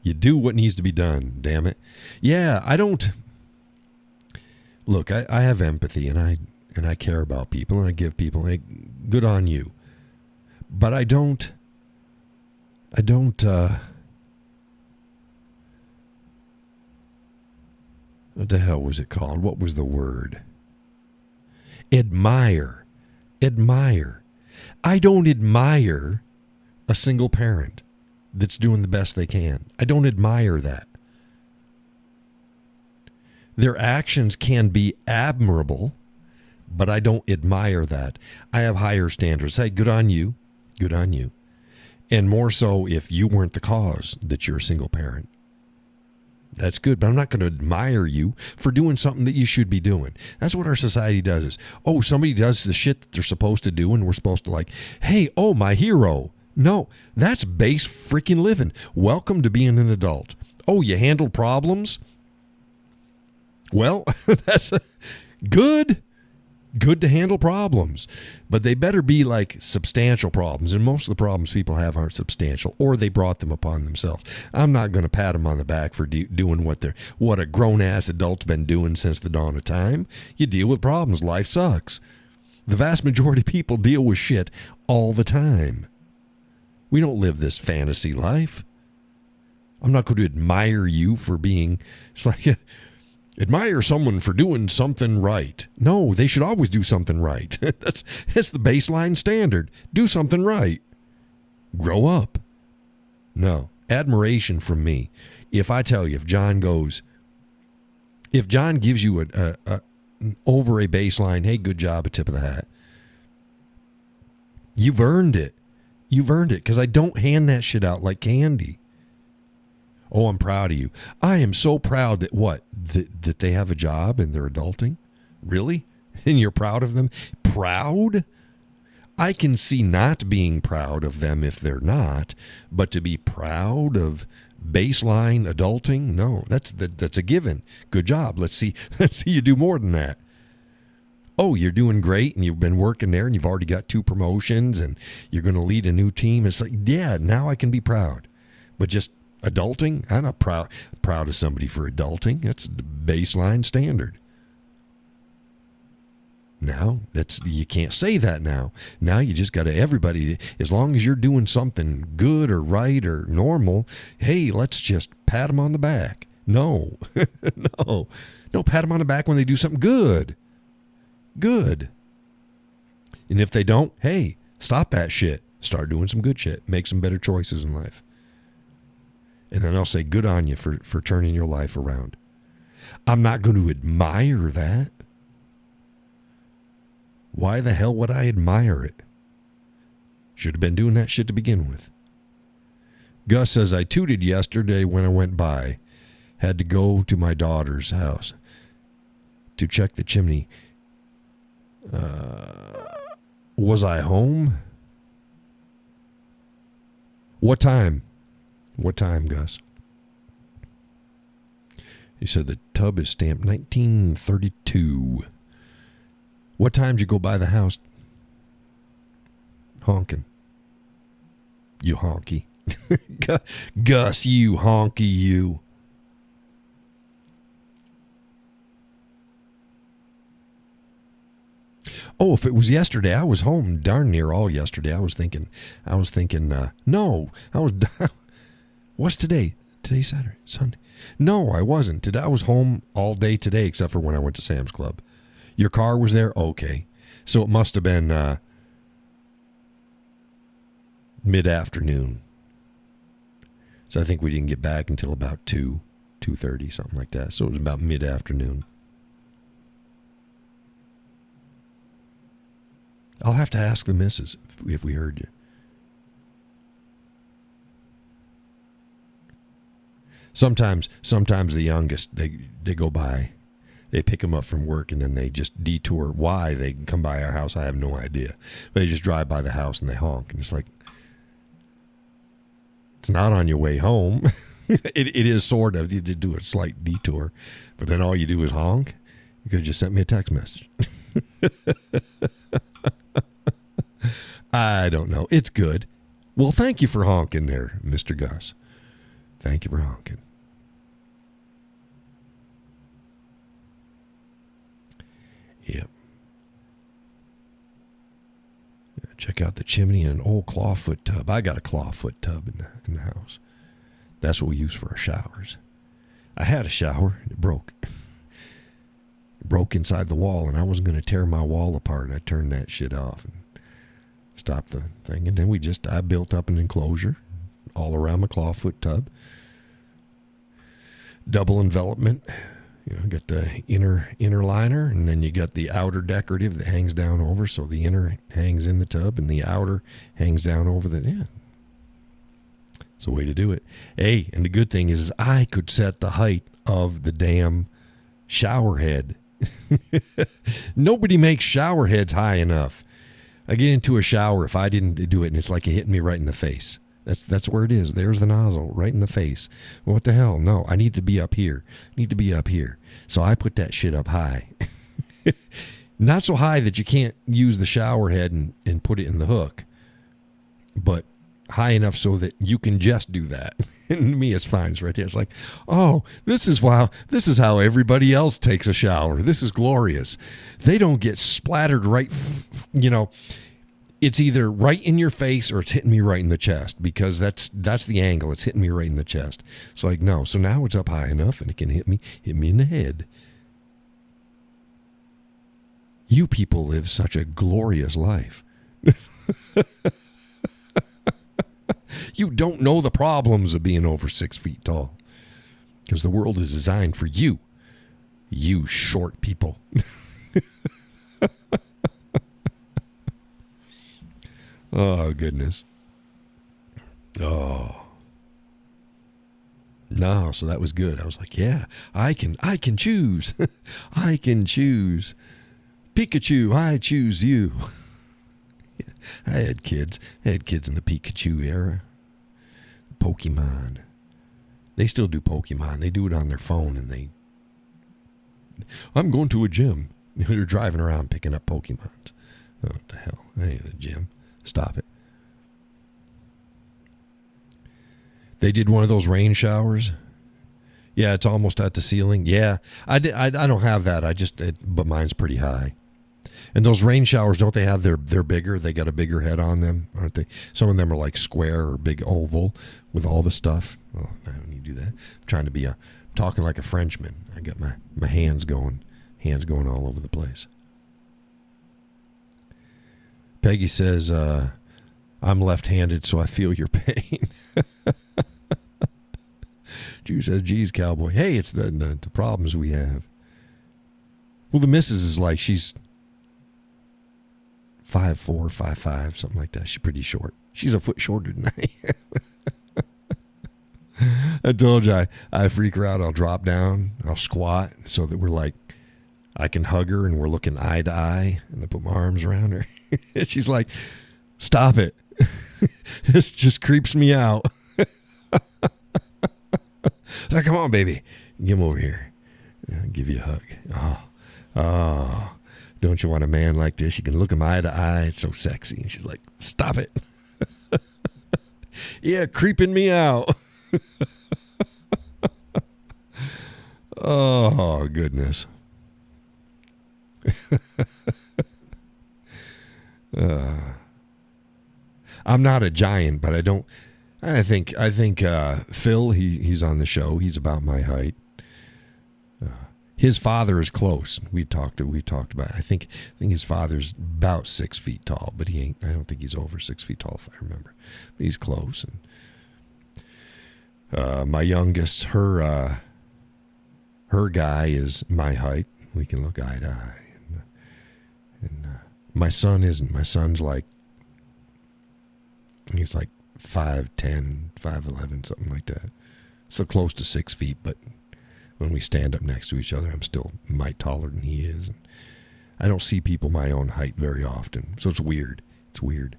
You do what needs to be done, damn it. Yeah, I don't... Look, I have empathy, and I care about people, and I give people, hey, good on you. But I don't, what the hell was it called? What was the word? Admire. I don't admire a single parent that's doing the best they can. I don't admire that. Their actions can be admirable, but I don't admire that. I have higher standards. Hey, good on you. Good on you. And more so if you weren't the cause that you're a single parent. That's good, but I'm not going to admire you for doing something that you should be doing. That's what our society does is, oh, somebody does the shit that they're supposed to do, and we're supposed to like, hey, oh, my hero. No, that's base freaking living. Welcome to being an adult. Oh, you handled problems? Well, that's good. Good to handle problems. But they better be like substantial problems. And most of the problems people have aren't substantial, or they brought them upon themselves. I'm not going to pat them on the back for doing what a grown-ass adult's been doing since the dawn of time. You deal with problems. Life sucks. The vast majority of people deal with shit all the time. We don't live this fantasy life. I'm not going to admire you for being... It's like... Admire someone for doing something right. No, they should always do something right. That's the baseline standard. Do something right. Grow up. No. Admiration from me. If I tell you, if John gives you over a baseline, hey, good job, a tip of the hat. You've earned it. You've earned it, because I don't hand that shit out like candy. Oh, I'm proud of you. I am so proud that what? That they have a job and they're adulting? Really? And you're proud of them? Proud? I can see not being proud of them if they're not, but to be proud of baseline adulting? No, that's a given. Good job. Let's see you do more than that. Oh, you're doing great, and you've been working there, and you've already got 2 promotions, and you're going to lead a new team. It's like, yeah, now I can be proud. But just adulting? I'm not proud of somebody for adulting. That's the baseline standard. Now, you can't say that now. Now you just got to, everybody, as long as you're doing something good or right or normal, hey, let's just pat them on the back. No. No, pat them on the back when they do something good. Good. And if they don't, hey, stop that shit. Start doing some good shit. Make some better choices in life. And then I'll say, good on you for turning your life around. I'm not going to admire that. Why the hell would I admire it? Should have been doing that shit to begin with. Gus says, I tooted yesterday when I went by. Had to go to my daughter's house to check the chimney. Was I home? What time? What time, Gus? He said the tub is stamped 1932. What time did you go by the house? Honking. You honky. Gus, you honky, you. Oh, if it was yesterday, I was home darn near all yesterday. I was thinking, no, what's today? Today's Saturday, Sunday. No, I wasn't. Today I was home all day today, except for when I went to Sam's Club. Your car was there? Okay. So it must have been mid-afternoon. So I think we didn't get back until about 2:30, something like that. So it was about mid-afternoon. I'll have to ask the missus if we heard you. Sometimes the youngest, they go by. They pick them up from work, and then they just detour. Why they can come by our house, I have no idea. They just drive by the house, and they honk. And it's like, it's not on your way home. It is sort of. You did do a slight detour. But then all you do is honk. You could have just sent me a text message. I don't know. It's good. Well, thank you for honking there, Mr. Gus. Thank you for honking. Yep. Check out the chimney and an old clawfoot tub. I got a clawfoot tub in the house. That's what we use for our showers. I had a shower, and it broke. It broke inside the wall, and I wasn't going to tear my wall apart. I turned that shit off and stopped the thing. And then I built up an enclosure all around my clawfoot tub. Double envelopment. You know, got the inner liner, and then you got the outer decorative that hangs down over, so the inner hangs in the tub, and the outer hangs down over the, yeah. It's a way to do it. Hey, and the good thing is I could set the height of the damn shower head. Nobody makes shower heads high enough. I get into a shower, if I didn't do it, and it's like it hit me right in the face. That's where it is. There's the nozzle right in the face. What the hell? No, I need to be up here. So I put that shit up high. Not so high that you can't use the shower head and put it in the hook, but high enough so that you can just do that. And to me, it's fine. It's right there. It's like, oh, this is how everybody else takes a shower. This is glorious. They don't get splattered right, it's either right in your face or it's hitting me right in the chest, because that's the angle. It's hitting me right in the chest. It's like, no. So now it's up high enough and it can hit me in the head. You people live such a glorious life. You don't know the problems of being over 6 feet tall, because the world is designed for you short people. Oh, goodness. Oh. No, so that was good. I was like, yeah, I can choose. I can choose. Pikachu, I choose you. I had kids in the Pikachu era. Pokemon. They still do Pokemon. They do it on their phone, and I'm going to a gym. They're driving around picking up Pokemons. Oh, what the hell? I ain't at a gym. Stop it. They did one of those rain showers. Yeah, it's almost at the ceiling. Yeah, I don't have that. But mine's pretty high. And those rain showers, don't they have they're bigger? They got a bigger head on them, aren't they? Some of them are like square or big oval with all the stuff. Oh, I don't need to do that. I'm trying to be talking like a Frenchman. I got my hands going all over the place. Peggy says, I'm left-handed, so I feel your pain. Drew says, geez, Cowboy. Hey, it's the problems we have. Well, the missus is like, she's 5'4", 5'5", something like that. She's pretty short. She's a foot shorter than I am. I told you, I freak her out. I'll drop down. I'll squat so that we're like, I can hug her and we're looking eye to eye, and I put my arms around her. And she's like, stop it. This just creeps me out. Like, come on, baby. Get him over here. I'll give you a hug. Oh, don't you want a man like this? You can look him eye to eye. It's so sexy. And she's like, stop it. Yeah, creeping me out. Oh, goodness. I'm not a giant, but I think Phil, he's on the show. He's about my height. His father is close. We talked about it. I think his father's about 6 feet tall, but I don't think he's over 6 feet tall, if I remember. But he's close. And my youngest, her guy is my height. We can look eye to eye. And my son isn't. My son's like, he's like 5'10", 5'11", something like that. So close to 6 feet, but when we stand up next to each other, I'm still a mite taller than he is. And I don't see people my own height very often, so it's weird. It's weird.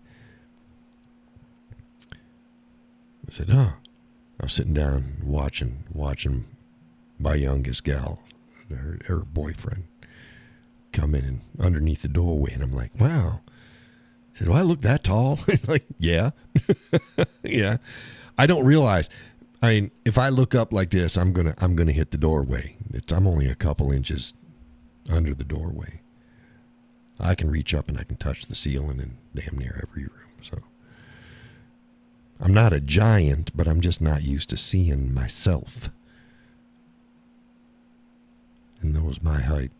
I said, I was sitting down watching my youngest gal, her boyfriend, come in and underneath the doorway, and I'm like, wow. I said, do I look that tall? Like, yeah. Yeah. I don't realize. I mean, if I look up like this, I'm gonna hit the doorway. I'm only a couple inches under the doorway. I can reach up and I can touch the ceiling in damn near every room. So I'm not a giant, but I'm just not used to seeing myself. And that was my height.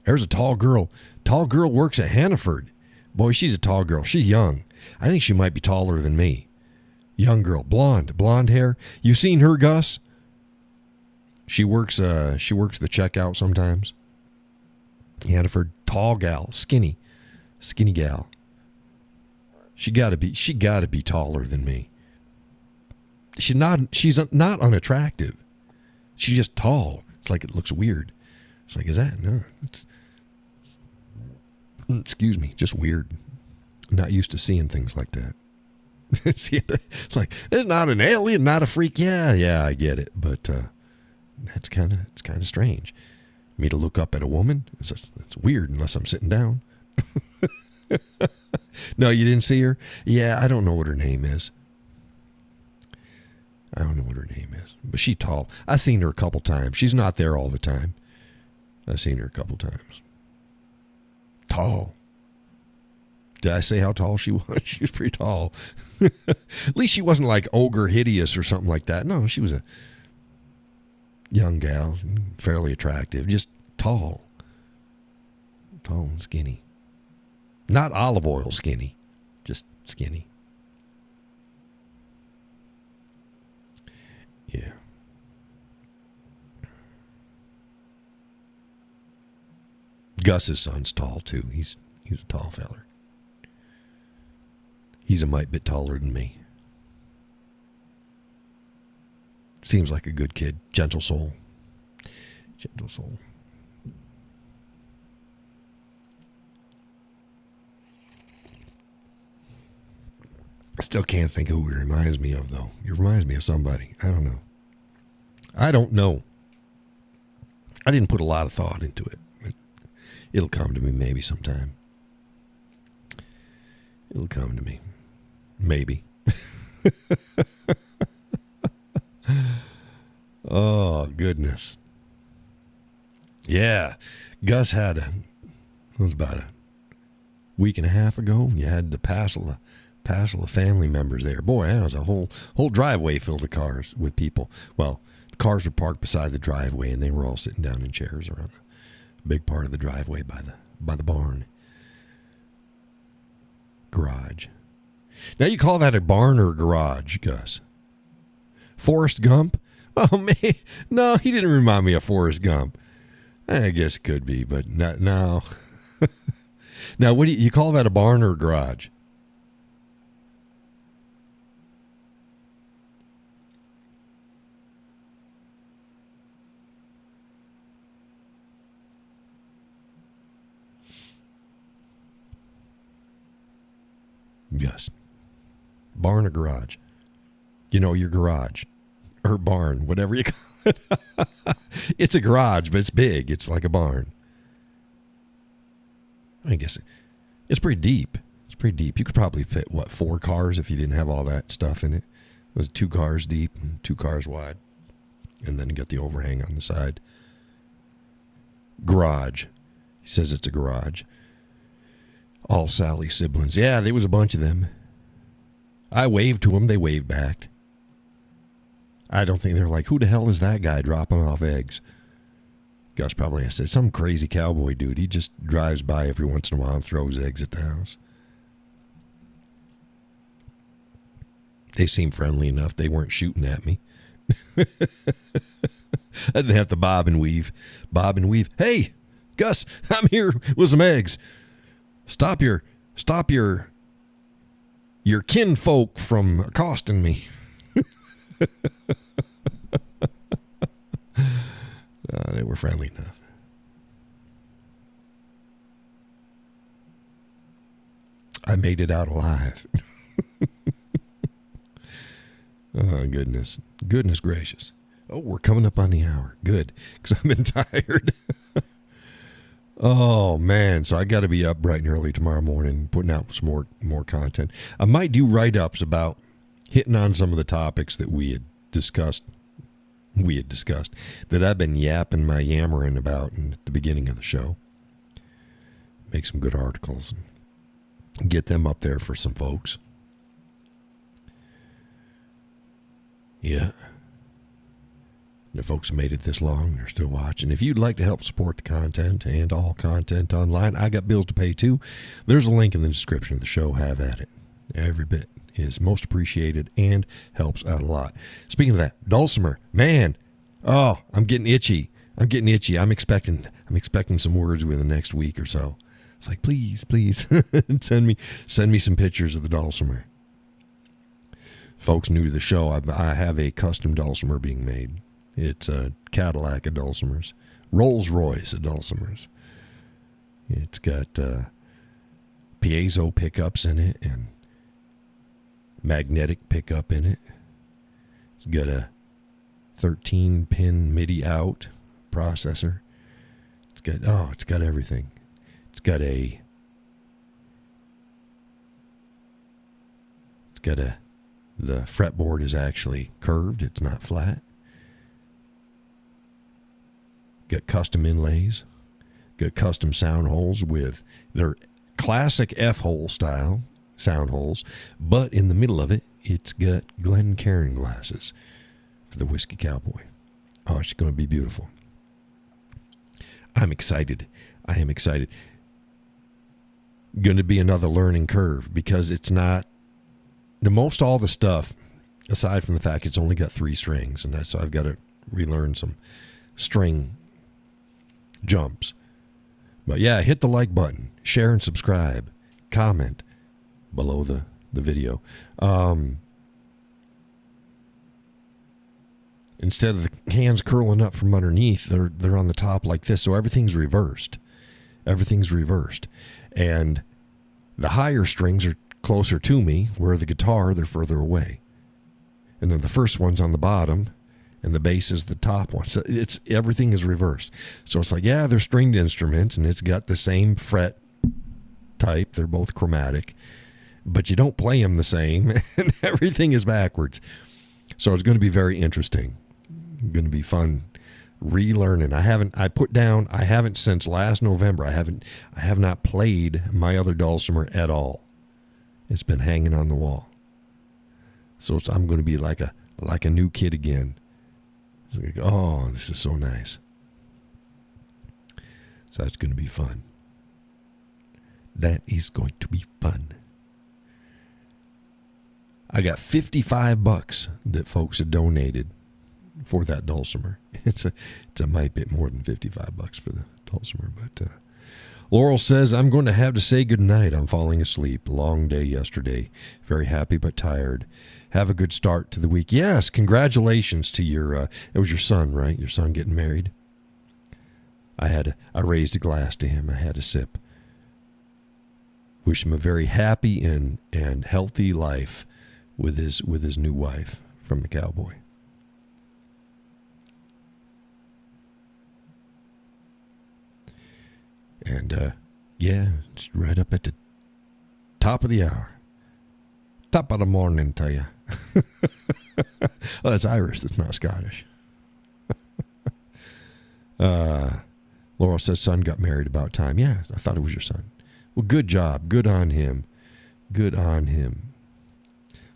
There's a tall girl. Tall girl works at Hannaford. Boy, she's a tall girl. She's young. I think she might be taller than me. Young girl, blonde hair. You seen her, Gus? She works the checkout sometimes. Hannaford, tall gal, skinny gal. She gotta be taller than me. She's not unattractive. She's just tall. It's like it looks weird. It's like, is that? No. Excuse me, just weird. I'm not used to seeing things like that. See, it's like, it's not an alien, not a freak. Yeah, I get it. But it's kind of strange. Me to look up at a woman, it's weird unless I'm sitting down. No, you didn't see her? Yeah, I don't know what her name is. But she's tall. I've seen her a couple times. She's not there all the time. I've seen her a couple times. Tall. Did I say how tall she was? She was pretty tall. At least she wasn't like ogre hideous or something like that. No, she was a young gal, fairly attractive, just tall. Tall and skinny. Not olive oil skinny, just skinny. Yeah. Gus's son's tall too. He's a tall feller. He's a mite bit taller than me. Seems like a good kid. Gentle soul. I still can't think of who he reminds me of, though. He reminds me of somebody. I don't know. I didn't put a lot of thought into it. But it'll come to me maybe sometime. It'll come to me. Maybe. Oh, goodness. Yeah. Gus had it was about a week and a half ago. You had the passel of family members there. Boy, that was a whole driveway filled of cars with people. Well, cars were parked beside the driveway, and they were all sitting down in chairs around a big part of the driveway by the barn. Garage. Now, you call that a barn or a garage, Gus? Forrest Gump? Oh, man. No, he didn't remind me of Forrest Gump. I guess it could be, but not now. Now, what do you call that, a barn or a garage? Yes. Barn or garage? You know, your garage. Or barn, whatever you call it. It's a garage, but it's big. It's like a barn. I guess it's pretty deep. You could probably fit, 4 cars if you didn't have all that stuff in it. It was 2 cars deep and 2 cars wide. And then you got the overhang on the side. Garage. He says it's a garage. All Sally's siblings. Yeah, there was a bunch of them. I waved to them. They waved back. I don't think they're like, who the hell is that guy dropping off eggs? Gus probably has said, some crazy cowboy dude. He just drives by every once in a while and throws eggs at the house. They seemed friendly enough. They weren't shooting at me. I didn't have to bob and weave. Hey, Gus, I'm here with some eggs. Stop your kinfolk from accosting me. They were friendly enough. I made it out alive. Oh, goodness gracious. Oh, we're coming up on the hour. Good, because I've been tired. Oh, man. So I got to be up bright and early tomorrow morning, putting out some more content. I might do write-ups about hitting on some of the topics that we had we had discussed, that I've been yammering about at the beginning of the show. Make some good articles and get them up there for some folks. Yeah. The folks made it this long, they're still watching. If you'd like to help support the content and all content online, I got bills to pay too. There's a link in the description of the show. Have at it. Every bit is most appreciated and helps out a lot. Speaking of that, Dulcimer, man, oh, I'm getting itchy. I'm expecting some words within the next week or so. It's like, please, send me some pictures of the Dulcimer. Folks new to the show, I have a custom Dulcimer being made. It's a Cadillac of Dulcimers, Rolls-Royce of Dulcimers. It's got piezo pickups in it and magnetic pickup in it. It's got a 13-pin MIDI out processor. It's got everything. It's got the fretboard is actually curved. It's not flat. Got custom inlays. Got custom sound holes with their classic F-hole style sound holes. But in the middle of it, it's got Glencairn glasses for the Whiskey Cowboy. Oh, it's going to be beautiful. I'm excited. I am excited. Going to be another learning curve because it's not most all the stuff, aside from the fact it's only got 3 strings, and so I've got to relearn some string jumps. But yeah, hit the like button, share and subscribe, comment below the video. Instead of the hands curling up from underneath, they're on the top like this, so everything's reversed. And the higher strings are closer to me, where the guitar, they're further away. And then the first one's on the bottom, and the bass is the top one. So everything is reversed. So it's like, yeah, they're stringed instruments, and it's got the same fret type. They're both chromatic, but you don't play them the same, and everything is backwards. So it's going to be very interesting. Going to be fun relearning. I haven't since last November. I have not played my other Dulcimer at all. It's been hanging on the wall. So I'm going to be like a new kid again. It's like, oh, this is so nice. So that's going to be fun. That is going to be fun. I got $55 that folks had donated for that Dulcimer. It's a mite bit more than $55 for the Dulcimer, but Laurel says, I'm going to have to say goodnight. I'm falling asleep. Long day yesterday. Very happy but tired. Have a good start to the week. Yes, congratulations to your, it was your son, right? Your son getting married. I raised a glass to him. I had a sip. Wish him a very happy and healthy life with his new wife from the Cowboy. And, yeah, it's right up at the top of the hour. Top of the morning, tell you. Oh, that's Irish. That's not Scottish. Laurel says son got married about time. Yeah, I thought it was your son. Well, good job. Good on him. Good on him.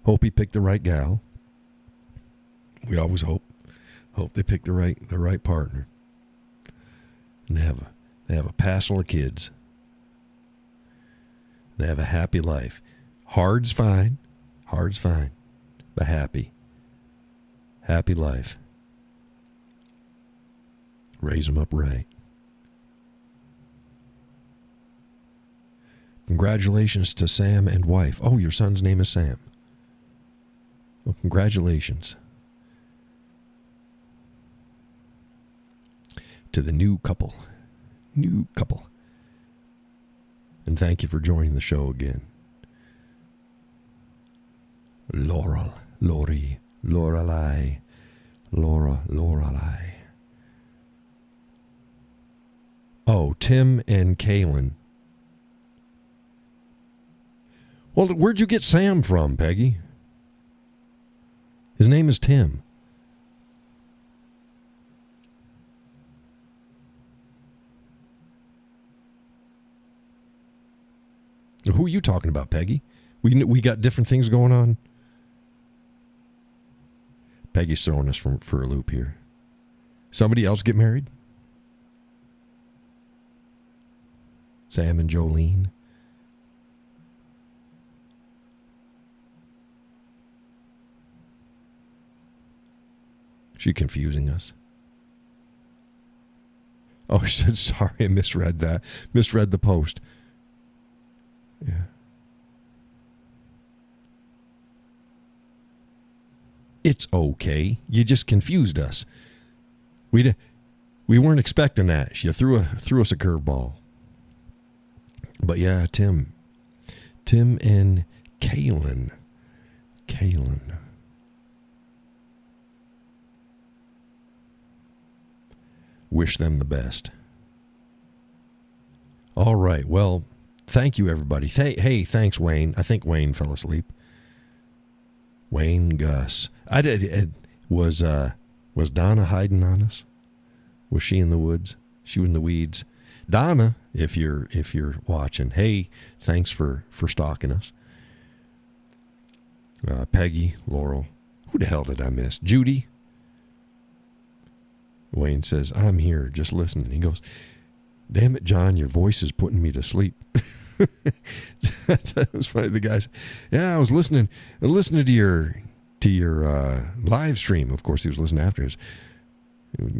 Hope he picked the right gal. We always hope. Hope they picked the right partner. And they have a passel of kids. They have a happy life. Hard's fine. But happy. Happy life. Raise them up right. Congratulations to Sam and wife. Oh, your son's name is Sam. Well, congratulations to the new couple. And thank you for joining the show again. Laurel, Lori, Lorelei, Laura, Lorelei. Oh, Tim and Kaylin. Well, where'd you get Sam from, Peggy? His name is Tim. Who are you talking about, Peggy? We got different things going on. Peggy's throwing us for a loop here. Somebody else get married? Sam and Jolene. She confusing us. Oh, she said, sorry, I misread that. Misread the post. Yeah. It's okay. You just confused us. We weren't expecting that. You threw us a curveball. But yeah, Tim and Kaylin. Wish them the best. All right. Well, thank you, everybody. Hey, thanks, Wayne. I think Wayne fell asleep. Wayne Gus. Was Donna hiding on us? Was she in the woods? She was in the weeds. Donna, if you're watching, hey, thanks for stalking us. Peggy, Laurel. Who the hell did I miss? Judy. Wayne says, I'm here, just listening. He goes, damn it, John, your voice is putting me to sleep. That was funny. The guys, yeah, I was listening to your live stream. Of course, he was listening after us.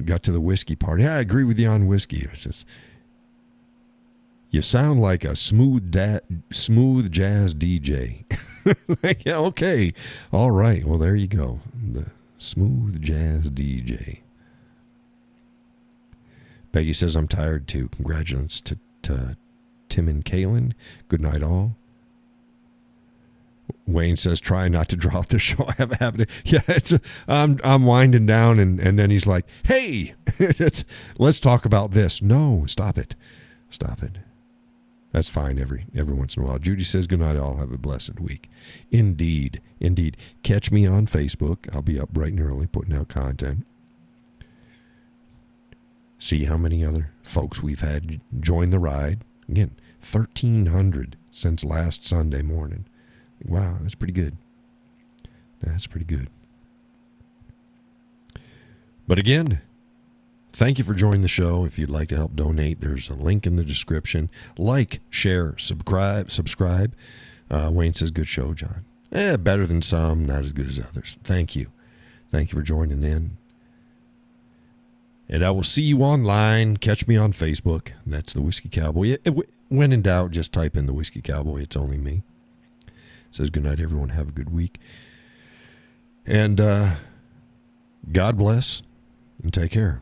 Got to the whiskey part. Yeah, I agree with you on whiskey. It's just, you sound like a smooth jazz DJ. Like, yeah, okay, all right. Well, there you go, the smooth jazz DJ. Peggy says, I'm tired too. Congratulations to Tim and Kaylin. Good night, all. Wayne says, try not to drop the show. I have a habit. Yeah, I'm winding down, and then he's like, hey, let's talk about this. No, stop it. That's fine every once in a while. Judy says, good night, all. Have a blessed week. Indeed. Catch me on Facebook. I'll be up bright and early putting out content. See how many other folks we've had join the ride. Again, 1,300 since last Sunday morning. Wow, that's pretty good. But again, thank you for joining the show. If you'd like to help donate, there's a link in the description. Like, share, subscribe. Wayne says, good show, John. Better than some, not as good as others. Thank you for joining in. And I will see you online. Catch me on Facebook. That's the Whiskey Cowboy. When in doubt, just type in the Whiskey Cowboy. It's only me. Says good night, everyone. Have a good week. And God bless and take care.